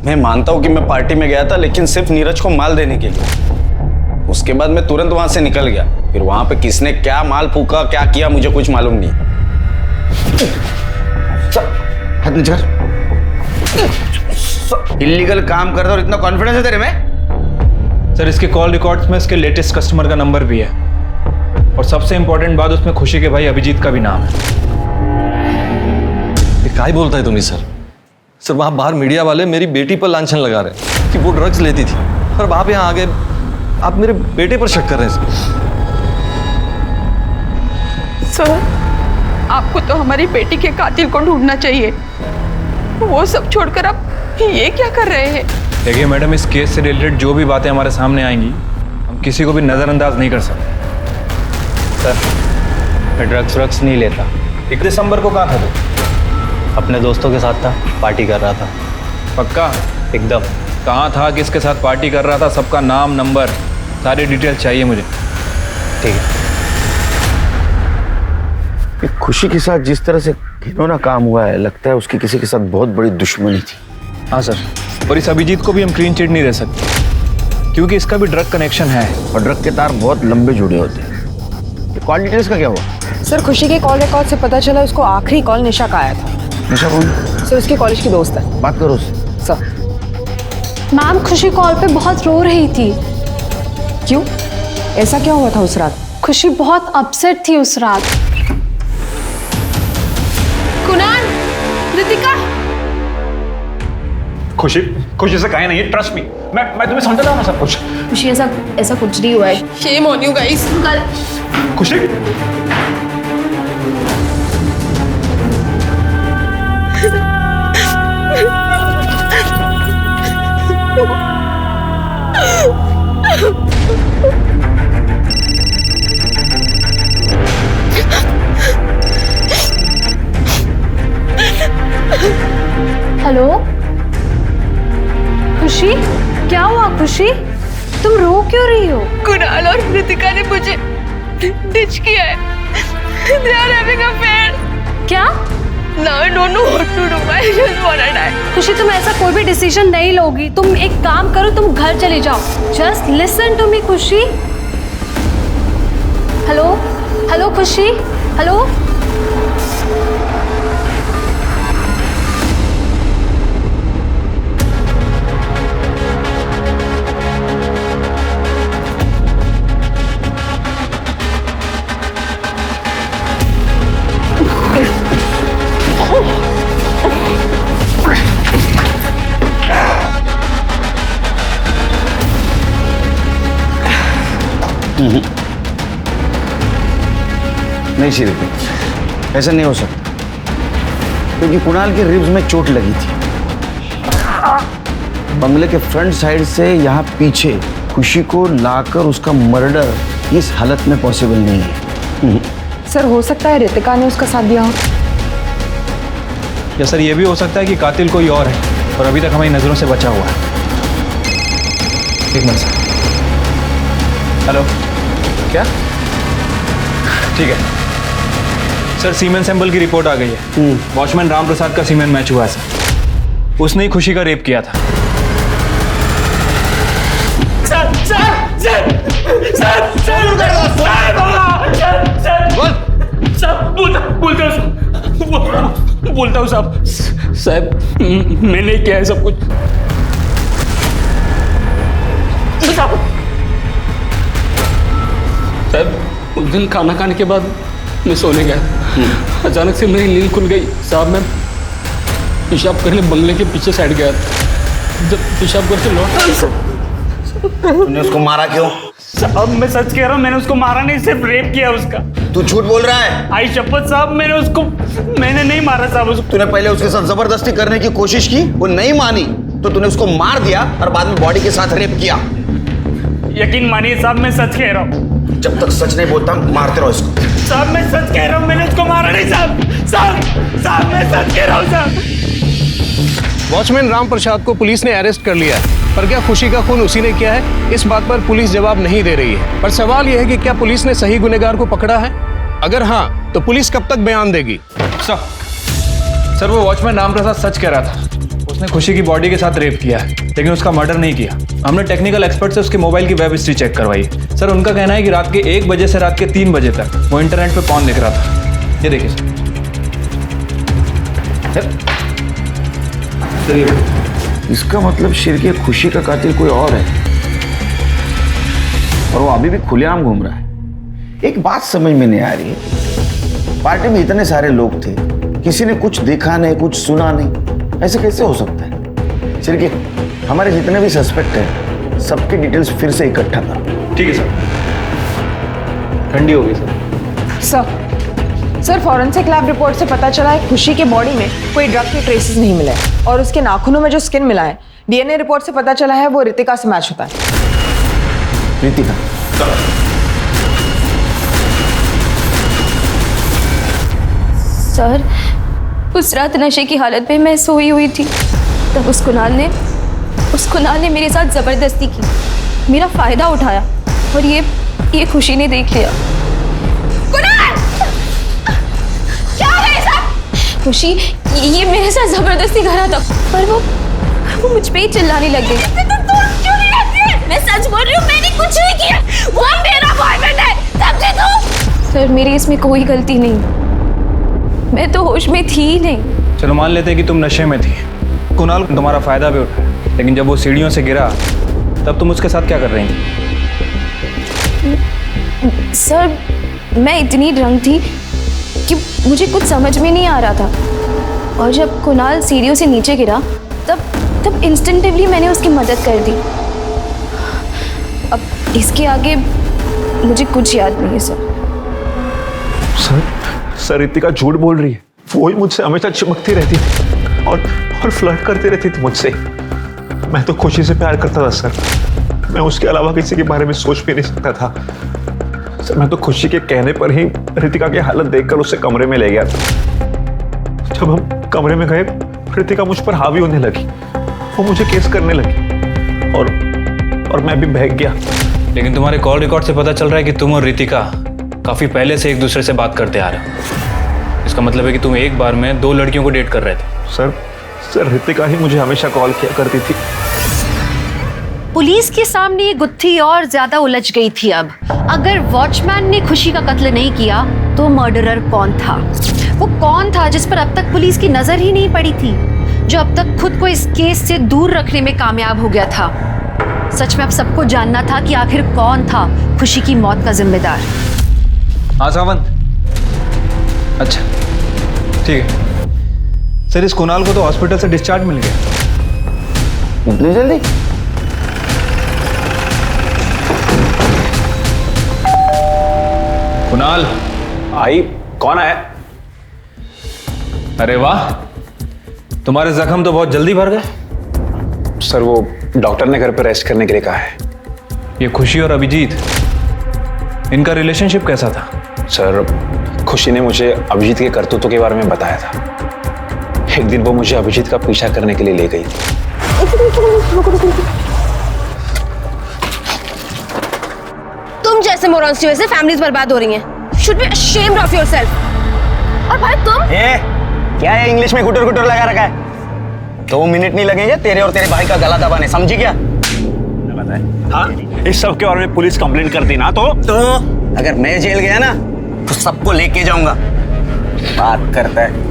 मैं मानता हूँ कि मैं पार्टी में गया था, लेकिन सिर्फ नीरज को माल देने के लिए। उसके बाद मैं तुरंत वहां से निकल गया। फिर वहां पे किसने क्या माल फूका क्या किया मुझे कुछ मालूम नहीं। हाथ नीचे कर। इल्लीगल काम करता और इतना कॉन्फिडेंस है तेरे में? सर इसके कॉल रिकॉर्ड्स में इसके लेटेस्ट कस्टमर का नंबर भी है, और सबसे इंपॉर्टेंट बात उसमें खुशी के भाई अभिजीत का भी नाम है। ये काय बोलता है तुम्हें सर? सर वहां बाहर मीडिया वाले मेरी बेटी पर लांछन लगा रहे हैं कि वो ड्रग्स लेती थी, और आप यहाँ आगे आप मेरे बेटे पर शक कर रहे हैं। सर आपको तो हमारी बेटी के कातिल को ढूंढना चाहिए। वो सब छोड़कर आप ये क्या कर रहे हैं? देखिए मैडम, इस केस से रिलेटेड जो भी बातें हमारे सामने आएंगी हम किसी को भी नज़रअंदाज नहीं कर सकते। सर मैं ड्रग्स नहीं लेता। 1 दिसंबर को कहाँ था तू? अपने दोस्तों के साथ था, पार्टी कर रहा था। पक्का? एकदम। कहाँ था, किसके साथ पार्टी कर रहा था, सबका नाम नंबर सारी डिटेल चाहिए मुझे। ठीक है। खुशी के साथ जिस तरह से घिनौना काम हुआ है, लगता है उसकी किसी के साथ बहुत बड़ी दुश्मनी थी। हाँ सर, और इस अभिजीत को भी हम क्लीन चिट नहीं दे सकते क्योंकि इसका भी ड्रग कनेक्शन है, और ड्रग के तार बहुत लंबे जुड़े होते हैं। कॉल डिटेल्स का क्या हुआ? सर खुशी के कॉल रिकॉर्ड से पता चला उसको आखिरी कॉल निशा का आया था। निशा कौन? सर उसके कॉलेज की दोस्त है। बात करो उससे। सर मैम खुशी कॉल पे बहुत रो रही थी। क्यों? ऐसा क्या हुआ था उस रात? खुशी बहुत अपसेट थी उस रात। कुणाल, रितिका, खुशी से कहे नहीं, ट्रस्ट मी, मैं तुम्हें समझा रहा हूँ सब कुछ। खुशी ऐसा कुछ नहीं हुआ है। Shame on you guys. खुशी खुशी तुम रो क्यों रही हो? कुणाल और रितिका ने मुझे डिच किया है। They are having affair. क्या? Now I don't know what to do. I just wanna die. खुशी तुम ऐसा कोई भी डिसीजन नहीं लोगी। तुम एक काम करो, तुम घर चले जाओ। जस्ट लिसन टू मी खुशी। हेलो हेलो खुशी, हेलो। नहीं श्रीति, ऐसा नहीं हो सकता क्योंकि कुणाल के रिब्स में चोट लगी थी। बंगले के फ्रंट साइड से यहाँ पीछे खुशी को लाकर उसका मर्डर इस हालत में पॉसिबल नहीं है। सर हो सकता है रितिका ने उसका साथ दिया हो। या सर ये भी हो सकता है कि कातिल कोई और है और अभी तक हमारी नजरों से बचा हुआ है। एक मिनट सर। हेलो, क्या? ठीक है सर, सीमेन सैंपल की रिपोर्ट आ गई है। वॉचमैन राम प्रसाद का सीमेन मैच हुआ है सर। उसने ही खुशी का रेप किया था। बोलता हूँ साहब, मैंने किया है सब कुछ। साहब उस दिन खाना खाने के बाद मैं सोने गया, अचानक से मेरी नींद खुल गई। साहब मैं पेशाब करने बंगले के पीछे साइड गया, जब पेशाब करके लौटा। तूने उसको मारा क्यों? साहब मैं सच कह रहा हूँ, मैंने उसको मारा नहीं, सिर्फ रेप किया उसका। तू झूठ बोल रहा है? आई शपथ साहब, मैंने नहीं मारा साहब उसको। तूने पहले उसके साथ जबरदस्ती करने की कोशिश की, वो नहीं मानी तो तूने उसको मार दिया और बाद में बॉडी के साथ रेप किया। यकीन मानिए साहब, मैं सच कह रहा हूँ। जब तक सच नहीं बोलता मारते रहो इसको। साहब मैं सच कह रहा हूँ, मैंने उसको मारा नहीं साहब मैं सच कह रहा हूँ साहब। वॉचमैन राम प्रसाद को पुलिस ने अरेस्ट कर लिया है, पर क्या खुशी का खून उसी ने किया है, इस बात पर पुलिस जवाब नहीं दे रही है। पर सवाल यह है कि क्या पुलिस ने सही गुनहगार को पकड़ा है? अगर हाँ, तो पुलिस कब तक बयान देगी? सर वो वॉचमैन राम प्रसाद सच कह रहा था। उसने खुशी की बॉडी के साथ रेप किया है, लेकिन उसका मर्डर नहीं किया। हमने टेक्निकल एक्सपर्ट से उसके मोबाइल की वेब हिस्ट्री चेक करवाई। सर उनका कहना है कि रात के 1 बजे से रात के 3 बजे तक वो इंटरनेट पे पॉर्न देख रहा था। ये देखिए सर। इसका मतलब शिरके खुशी का कातिल कोई और है और वो अभी भी खुलेआम घूम रहा है। एक बात समझ में नहीं आ रही है, पार्टी में इतने सारे लोग थे, किसी ने कुछ देखा नहीं, कुछ सुना नहीं, ऐसे कैसे हो सकता है? शिरके, हमारे जितने भी सस्पेक्ट हैं सबकी डिटेल्स फिर से इकट्ठा करो। ठीक है सर। ठंडी होगी सर फॉरेंसिक लैब रिपोर्ट से पता चला है खुशी के बॉडी में कोई ड्रग के ट्रेसेस नहीं मिले और उसके नाखूनों में जो स्किन मिला है, डीएनए रिपोर्ट से पता चला है वो रितिका से मैच होता है। रितिका? सर उस रात नशे की हालत में मैं सोई हुई थी, तब उस कुणाल ने मेरे साथ जबरदस्ती की, मेरा फायदा उठाया और ये खुशी ने देख लिया। कुणाल! क्या है सब? खुशी ये मेरे साथ जबरदस्ती कर रहा था, पर वो मुझ पे ही चिल्लाने लग गई। क्यों नहीं रहती? मैं सच बोल रही हूँ, मैंने कुछ नहीं किया। वो मेरा बॉयफ्रेंड है, समझे तुम? सर मेरी इसमें कोई गलती नहीं, मैं तो होश में थी ही नहीं। चलो मान लेते हैं कि तुम नशे में थी, कुणाल तुम्हारा फायदा भी उठाया, लेकिन जब वो सीढ़ियों से गिरा तब तुम उसके साथ क्या कर रही थी? सर मैं इतनी ड्रंक थी कि मुझे कुछ समझ में नहीं आ रहा था, और जब कुणाल सीढ़ियों से नीचे गिरा तब इंस्टेंटिवली मैंने उसकी मदद कर दी। अब इसके आगे मुझे कुछ याद नहीं है सर। सर रितिका झूठ बोल रही है, वो ही मुझसे हमेशा चिपकती रहती थी और फ्लर्ट करती रहती थी मुझसे। मैं तो खुशी से प्यार करता था सर, मैं उसके अलावा किसी के बारे में सोच भी नहीं सकता था सर। मैं तो खुशी के कहने पर ही रितिका की हालत देखकर उसे कमरे में ले गया था। जब हम कमरे में गए, रितिका मुझ पर हावी होने लगी, वो मुझे केस करने लगी और और मैं भी बहक गया। लेकिन तुम्हारे कॉल रिकॉर्ड से पता चल रहा है कि तुम और रितिका काफी पहले से एक दूसरे से बात करते आ रहे हो। इसका मतलब है कि तुम एक बार में 2 लड़कियों को डेट कर रहे थे। सर रितिका ही मुझे हमेशा कॉल किया करती थी। पुलिस के सामने ये गुत्थी और ज्यादा उलझ गई थी। अब अगर वॉचमैन ने खुशी का कत्ल नहीं किया तो मर्डरर कौन था? वो कौन था जिस पर अब तक पुलिस की नजर ही नहीं पड़ी थी, जो अब तक खुद को इस केस से दूर रखने में कामयाब हो गया था? सच में अब सबको जानना था कि आखिर कौन था खुशी की मौत का जिम्मेदार। हाँ सावंत, अच्छा ठीक है सर। इस कुणाल को तो हॉस्पिटल से डिस्चार्ज मिल गया। इतनी जल्दी? कुणाल आई, कौन आया? अरे वाह, तुम्हारे जख्म तो बहुत जल्दी भर गए। सर वो डॉक्टर ने घर पर रेस्ट करने के लिए कहा है। ये खुशी और अभिजीत, इनका रिलेशनशिप कैसा था? सर खुशी ने मुझे अभिजीत के करतूतों के बारे में बताया था। एक दिन वो मुझे अभिजीत का पीछा करने के लिए ले गई थी। तुम जैसे मोरॉन्स की वजह से फैमिलीज बर्बाद हो रही हैं। Should be ashamed of yourself। और भाई तुम क्या है इंग्लिश में गुटर गुटर लगा रखा है? 2 मिनट नहीं लगेंगे तेरे और तेरे भाई का गला दबाने, समझी क्या? हाँ, इस सब के बारे में पुलिस कंप्लेंट करती ना तो अगर मैं जेल गया ना तो सबको लेके जाऊंगा। बात करता है।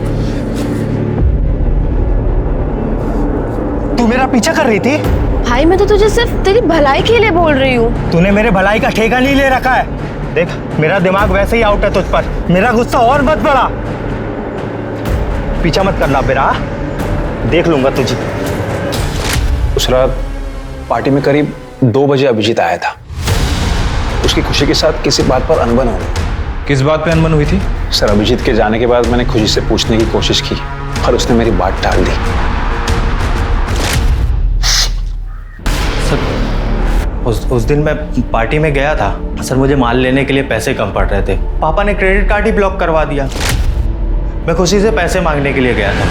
तू मेरा पीछा कर रही थी? भाई मैं तो तुझे सिर्फ तेरी भलाई के लिए बोल रही हूँ। तूने मेरे भलाई का ठेका नहीं ले रखा है। देख मेरा दिमाग वैसे ही आउट है तुझ पर, मेरा गुस्सा और मत बढ़ा। पीछा मत करना बेरा, देख लूंगा तुझे। उस रात पार्टी में करीब 2 बजे अभिजीत आया था। उसकी खुशी के साथ किसी बात पर अनबन हो गई। किस बात पे अनबन हुई थी? सर अभिजीत के जाने के बाद मैंने खुशी से पूछने की कोशिश की और उसने मेरी बात टाल दी। उस दिन मैं पार्टी में गया था सर, मुझे माल लेने के लिए पैसे कम पड़ रहे थे। पापा ने क्रेडिट कार्ड ही ब्लॉक करवा दिया। मैं खुशी से पैसे मांगने के लिए गया था,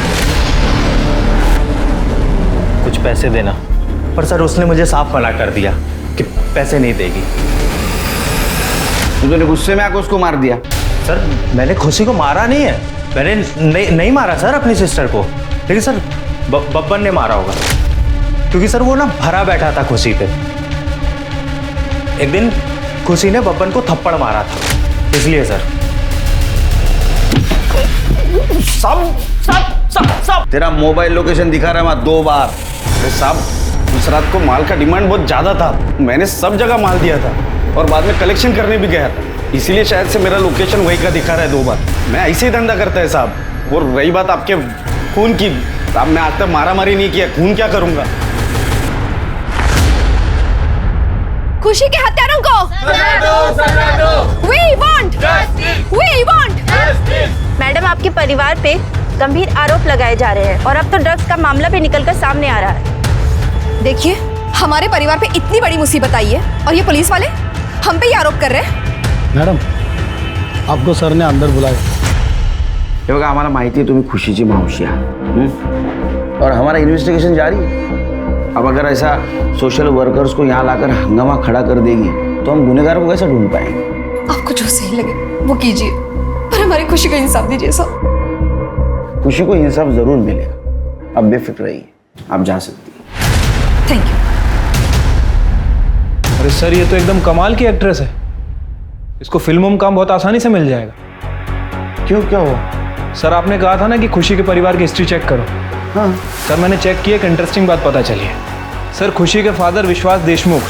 कुछ पैसे देना, पर सर उसने मुझे साफ मना कर दिया कि पैसे नहीं देगी। तूने गुस्से में आकर उसको मार दिया? सर मैंने खुशी को मारा नहीं है, मैंने नहीं मारा सर अपनी सिस्टर को, लेकिन सर बब्बन ने मारा होगा, क्योंकि सर वो ना भरा बैठा था खुशी पे। एक दिन खुशी ने बब्बन को थप्पड़ मारा था, इसलिए सर। सब तेरा मोबाइल लोकेशन दिखा रहा है वहां 2 बार। अरे साहब उस रात को माल का डिमांड बहुत ज्यादा था, मैंने सब जगह माल दिया था और बाद में कलेक्शन करने भी गया था, इसीलिए शायद से मेरा लोकेशन वही का दिखा रहा है 2 बार। मैं ऐसे ही धंधा करता है साहब। और रही बात आपके खून की, साहब मैं आज तक मारा मारी नहीं किया, खून क्या करूंगा? खुशी के हत्यारों को We want मैडम आपके परिवार पे गंभीर आरोप लगाए जा रहे हैं और अब तो ड्रग्स का मामला भी निकलकर सामने आ रहा है। देखिए हमारे परिवार पे इतनी बड़ी मुसीबत आई है और ये पुलिस वाले हम पे ही आरोप कर रहे हैं। मॅडम आपको सर ने अंदर बुलाया। हे बघा आम्हाला माहिती आहे तुम्ही खुशीची मावशी आहात और हमारा इन्वेस्टिगेशन जारी है। अब अगर ऐसा सोशल वर्कर्स को यहाँ लाकर हंगामा खड़ा कर देगी तो हम गुनहगारों को कैसे ढूंढ पाएंगे? आपको जो सही लगे वो कीजिए, पर हमारी खुशी को इंसाफ दीजिए साहब। खुशी को इंसाफ जरूर मिलेगा, अब बेफिक्र रहिए, आप जा सकती हैं। Thank you. अरे सर ये तो एकदम कमाल की एक्ट्रेस है, इसको फिल्मों में काम बहुत आसानी से मिल जाएगा। क्यों, क्या हुआ? सर आपने कहा था ना कि खुशी के परिवार की हिस्ट्री चेक करो। हाँ सर मैंने चेक किया, एक इंटरेस्टिंग बात पता चली है। सर खुशी के फादर विश्वास देशमुख,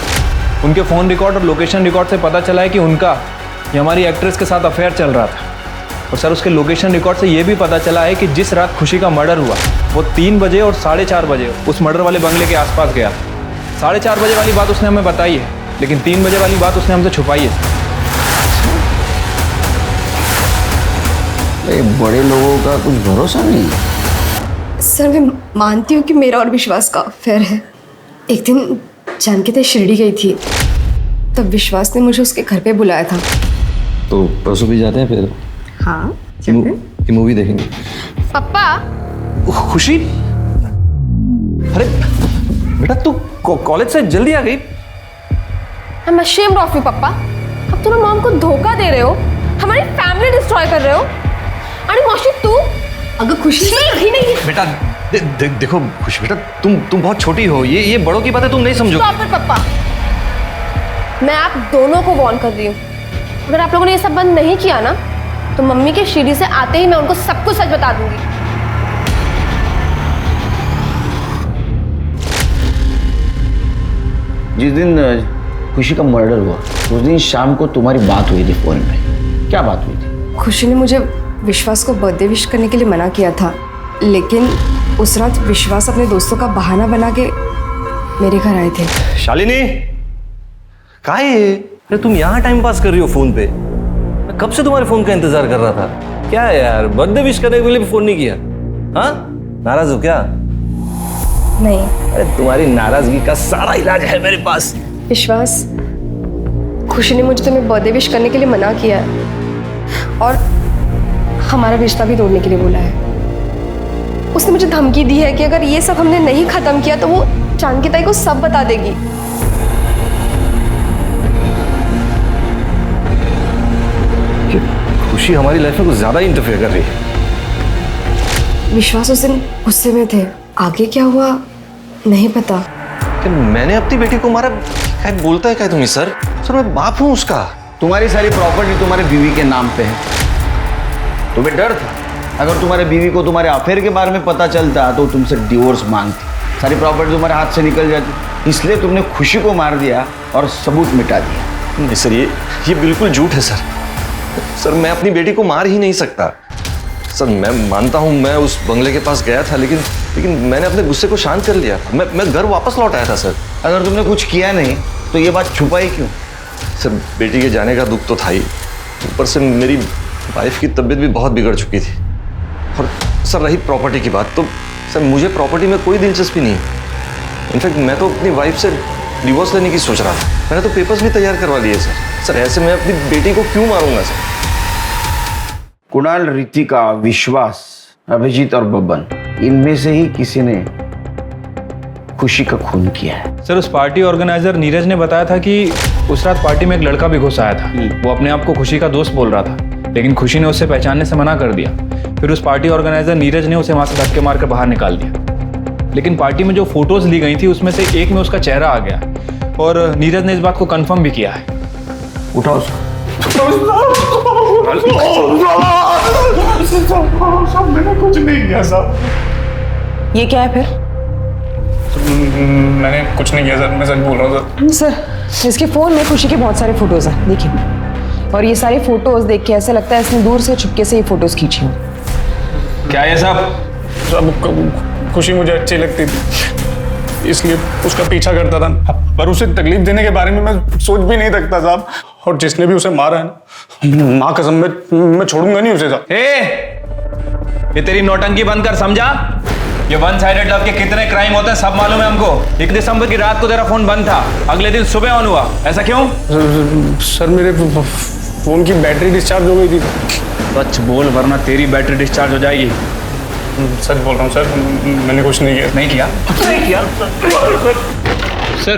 उनके फ़ोन रिकॉर्ड और लोकेशन रिकॉर्ड से पता चला है कि उनका ये हमारी एक्ट्रेस के साथ अफेयर चल रहा था। और सर उसके लोकेशन रिकॉर्ड से ये भी पता चला है कि जिस रात खुशी का मर्डर हुआ वो 3 बजे और 4:30 बजे उस मर्डर वाले बंगले के आसपास गया था। 4:30 बजे वाली बात उसने हमें बताई है, लेकिन 3 बजे वाली बात उसने हमसे छुपाई है। बड़े लोगों का कुछ भरोसा नहीं है। सर मैं मानती हूँ कि मेरा और विश्वास का अफेयर है। एक दिन जानकी ते शिरडी गई थी, तब विश्वास ने मुझे उसके घर पे बुलाया था। तो परसों भी जाते हैं फिर? हाँ मूवी देखेंगे। पापा खुशी, अरे बेटा तू कॉलेज से जल्दी आ गई, I am ashamed of you papa. अब तुम मॉम को धोखा दे रहे हो, हमारी फैमिली डिस्ट्रॉय कर रहे हो। अरे मौसी तू अगर खुशी ही नहीं है बेटा देखो खुशी बेटा, तुम बहुत छोटी हो, ये बड़ों की बातें तुम नहीं समझो। स्टॉप इट पप्पा, मैं आप दोनों को वार्न कर रही हूँ। अगर आप लोगों ने ये सब बंद नहीं किया ना तो मम्मी के सीढ़ी से आते ही मैं उनको सब कुछ सच बता दूंगी। जिस दिन खुशी का मर्डर हुआ उस दिन शाम को तुम्हारी बात हुई थी फोन पे, क्या बात हुई थी? खुशी ने मुझे विश्वास को बर्थडे विश करने के लिए मना किया था, लेकिन उस रात विश्वास अपने दोस्तों का बहाना बना के मेरे घर आए थे। शालिनी कहाँ है ये? अरे तुम यहाँ टाइम पास कर रही हो फोन पे? मैं कब से तुम्हारे फोन का इंतजार कर रहा था। क्या है यार, बर्थडे विश करने के लिए भी फोन नहीं किया? हाँ, नाराज हो क्या? नहीं। अरे तुम्हारी नाराजगी का सारा इलाज है मेरे पास। विश्वास, खुशी ने मुझे तुम्हें बर्थडे विश करने के लिए मना किया है और हमारा रिश्ता भी तोड़ने के लिए बोला है। उसने मुझे धमकी दी है कि अगर ये सब हमने नहीं खत्म किया तो वो जानकी ताई को सब बता देगी। खुशी हमारी लाइफ में कुछ ज्यादा इंटरफेयर कर रही है। विश्वास उस दिन गुस्से में थे, आगे क्या हुआ नहीं पता। कि मैंने अपनी बेटी को मारा? क्या बोलता है क्या तुम्हें? सर मैं बाप हूं उसका। तुम्हारी सारी प्रॉपर्टी तुम्हारे बीवी के नाम पे है। तुम्हें डर था अगर तुम्हारे बीवी को तुम्हारे अफेयर के बारे में पता चलता तो तुमसे डिवोर्स मांगती, सारी प्रॉपर्टी तुम्हारे हाथ से निकल जाती, इसलिए तुमने खुशी को मार दिया और सबूत मिटा दिया। नहीं सर, ये बिल्कुल झूठ है सर। मैं अपनी बेटी को मार ही नहीं सकता सर। मैं मानता हूँ मैं उस बंगले के पास गया था, लेकिन मैंने अपने गुस्से को शांत कर लिया था। मैं घर वापस लौट आया था सर। अगर तुमने कुछ किया नहीं तो ये बात छुपाई क्यों? सर बेटी के जाने का दुख तो था ही, ऊपर से मेरी वाइफ की तबीयत भी बहुत बिगड़ चुकी थी। और सर रही प्रॉपर्टी की बात, तो सर मुझे प्रॉपर्टी में कोई दिलचस्पी नहीं। इनफैक्ट मैं तो अपनी वाइफ से डिवोर्स लेने की सोच रहा था। मैंने तो पेपर्स भी तैयार करवा लिए सर। ऐसे मैं अपनी बेटी को क्यों मारूंगा सर? कुणाल, रितिका, विश्वास, अभिजीत और बब्बन, इनमें से ही किसी ने खुशी का खून किया है। सर उस पार्टी ऑर्गेनाइजर नीरज ने बताया था कि उस रात पार्टी में एक लड़का भी घुस आया था। वो अपने आप को खुशी का दोस्त बोल रहा था, लेकिन खुशी ने उससे पहचानने से मना कर दिया। फिर उस पार्टी ऑर्गेनाइजर नीरज ने उसे वहां से धक्के मारकर बाहर निकाल दिया। लेकिन पार्टी में जो फोटोज ली गई थी उसमें से एक में उसका चेहरा आ गया और नीरज ने इस बात को कंफर्म भी किया है। उठाओ मैंने कुछ नहीं किया साहब। ये क्या है फिर? मैंने कुछ नहीं किया सर, मैं सच बोल रहा हूँ सर। इसके फोन में खुशी के बहुत सारे फोटोज हैं, देखिए। और ये सारे फोटोज देख के ऐसा लगता है इसने दूर से छुपके से ये फोटोज खींची हो। क्या है सब? खुशी मुझे अच्छी लगती थी, इसलिए उसका पीछा करता था, पर उसे तकलीफ देने के बारे में मैं सोच भी नहीं सकता साहब। और जिसने भी उसे मारा है ना, माँ कसम मैं छोड़ूंगा नहीं उसे साहब। ये तेरी नौटंकी बंद कर, समझा? ये वन साइडेड लव के कितने क्राइम होते हैं सब मालूम है हमको। 1 दिसंबर की रात को तेरा फोन बंद था, अगले दिन सुबह ऑन हुआ, ऐसा क्यों? सर मेरे फोन की बैटरी डिस्चार्ज हो गई थी। सच बोल वरना तेरी बैटरी डिस्चार्ज हो जाएगी। सच बोल रहा हूँ सर, मैंने कुछ नहीं किया। नहीं किया? सर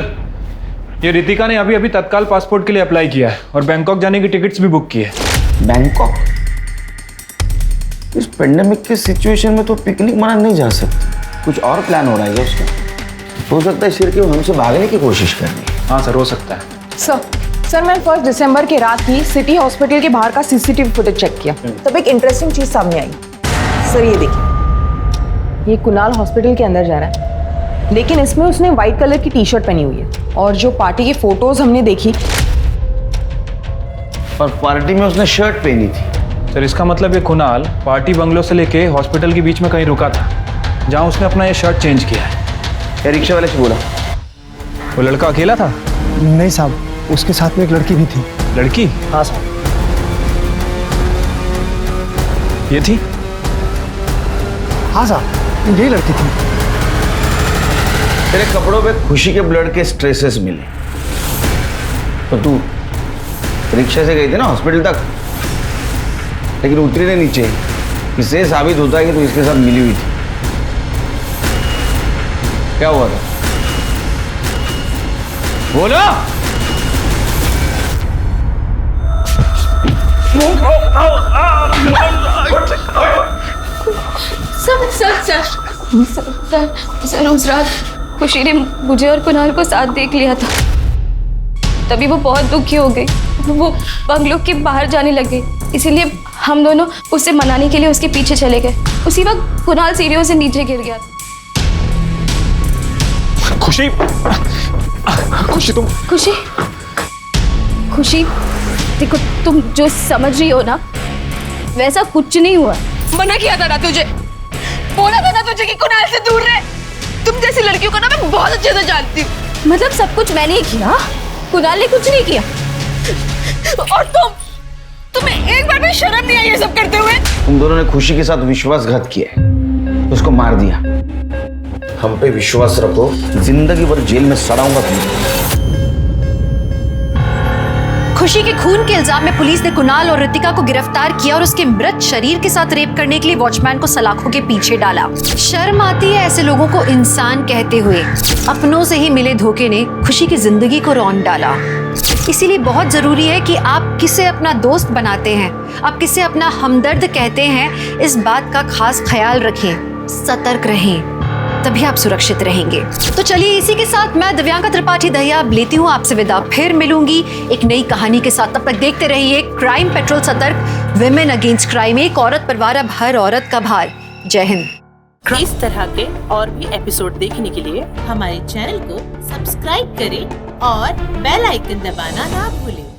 ये रितिका ने अभी तत्काल पासपोर्ट के लिए अप्लाई किया है और बैंकॉक जाने की टिकट्स भी बुक की है। बैंकॉक? इस पेंडेमिक के सिचुएशन में तो पिकनिक मनाने नहीं जा सकते। कुछ और प्लान हो रहा है उसका? हो सकता है सिर्फ हमसे भागने की कोशिश कर रही है। हाँ सर, हो सकता है। सर मैंने 1 दिसंबर की रात ही सिटी हॉस्पिटल के बाहर का सीसीटीवी फुटेज चेक किया, तब एक इंटरेस्टिंग चीज सामने आई। सर ये देखिए, ये कुणाल हॉस्पिटल के अंदर जा रहा है, लेकिन इसमें उसने व्हाइट कलर की टी शर्ट पहनी हुई है। और जो पार्टी की फोटोज हमने देखी, पर पार्टी में उसने शर्ट पहनी थी। सर इसका मतलब ये कुणाल पार्टी बंगलो से लेके हॉस्पिटल के बीच में कहीं रुका था, जहां उसने अपना ये शर्ट चेंज किया है। क्या रिक्शा वाले से बोला? वो लड़का अकेला था? नहीं साहब, उसके साथ में एक लड़की भी थी। लड़की? हाँ साहब। ये थी? हाँ साहब, यही लड़की थी। तेरे कपड़ों पे खुशी के ब्लड के स्ट्रेसेस मिले, तो तू रिक्शा से गई थी ना हॉस्पिटल तक, लेकिन उतरी नहीं नीचे। इससे साबित होता है कि तू इसके साथ मिली हुई थी। क्या हुआ था? बोलो। सर उस रात खुशी ने मुझे और कुणाल को साथ देख लिया था, तभी वो बहुत दुखी हो गई। वो बंगलो के बाहर जाने लगे, इसीलिए हम दोनों उसे मनाने के लिए उसके पीछे चले गए। उसी वक्त कुणाल सीढ़ियों से नीचे गिर गया। खुशी, खुशी तुम खुशी देखो, तुम जो समझ रही हो ना वैसा कुछ नहीं हुआ। मना किया था ना तुझे, बोला था ना तुझे कि कुणाल से दूर रहे। तुम जैसी लड़कियों को ना मैं बहुत अच्छे से जानती हूँ। मतलब सब कुछ मैंने ही किया, कुणाल ने कुछ नहीं किया। और तुम्हें एक बार भी शर्म नहीं आई ये सब करते हुए? तुम दोनों ने खुशी के साथ विश्वासघात किया है, उसको मार दिया। हम पे विश्वास रखो, जिंदगी भर जेल में सड़ाऊंगा तुम्हें। खुशी के खून के इल्जाम में पुलिस ने कुणाल और रितिका को गिरफ्तार किया और उसके मृत शरीर के साथ रेप करने के लिए वॉचमैन को सलाखों के पीछे डाला। शर्म आती है ऐसे लोगों को इंसान कहते हुए। अपनों से ही मिले धोखे ने खुशी की जिंदगी को रौंद डाला। इसीलिए बहुत जरूरी है कि आप किसे अपना दोस्त बनाते हैं, आप किसे अपना हमदर्द कहते हैं, इस बात का खास ख्याल रखें, सतर्क रहें, तभी आप सुरक्षित रहेंगे। तो चलिए इसी के साथ मैं दिव्यांका त्रिपाठी दहिया अब लेती हूँ आपसे विदा। फिर मिलूंगी एक नई कहानी के साथ। तब तक देखते रहिए क्राइम पेट्रोल सतर्क, विमेन अगेंस्ट क्राइम, एक औरत पर वार अब हर औरत का भार। जय हिंद। इस तरह के और भी एपिसोड देखने के लिए हमारे चैनल को सब्सक्राइब करें और बेल आइकन दबाना ना भूलें।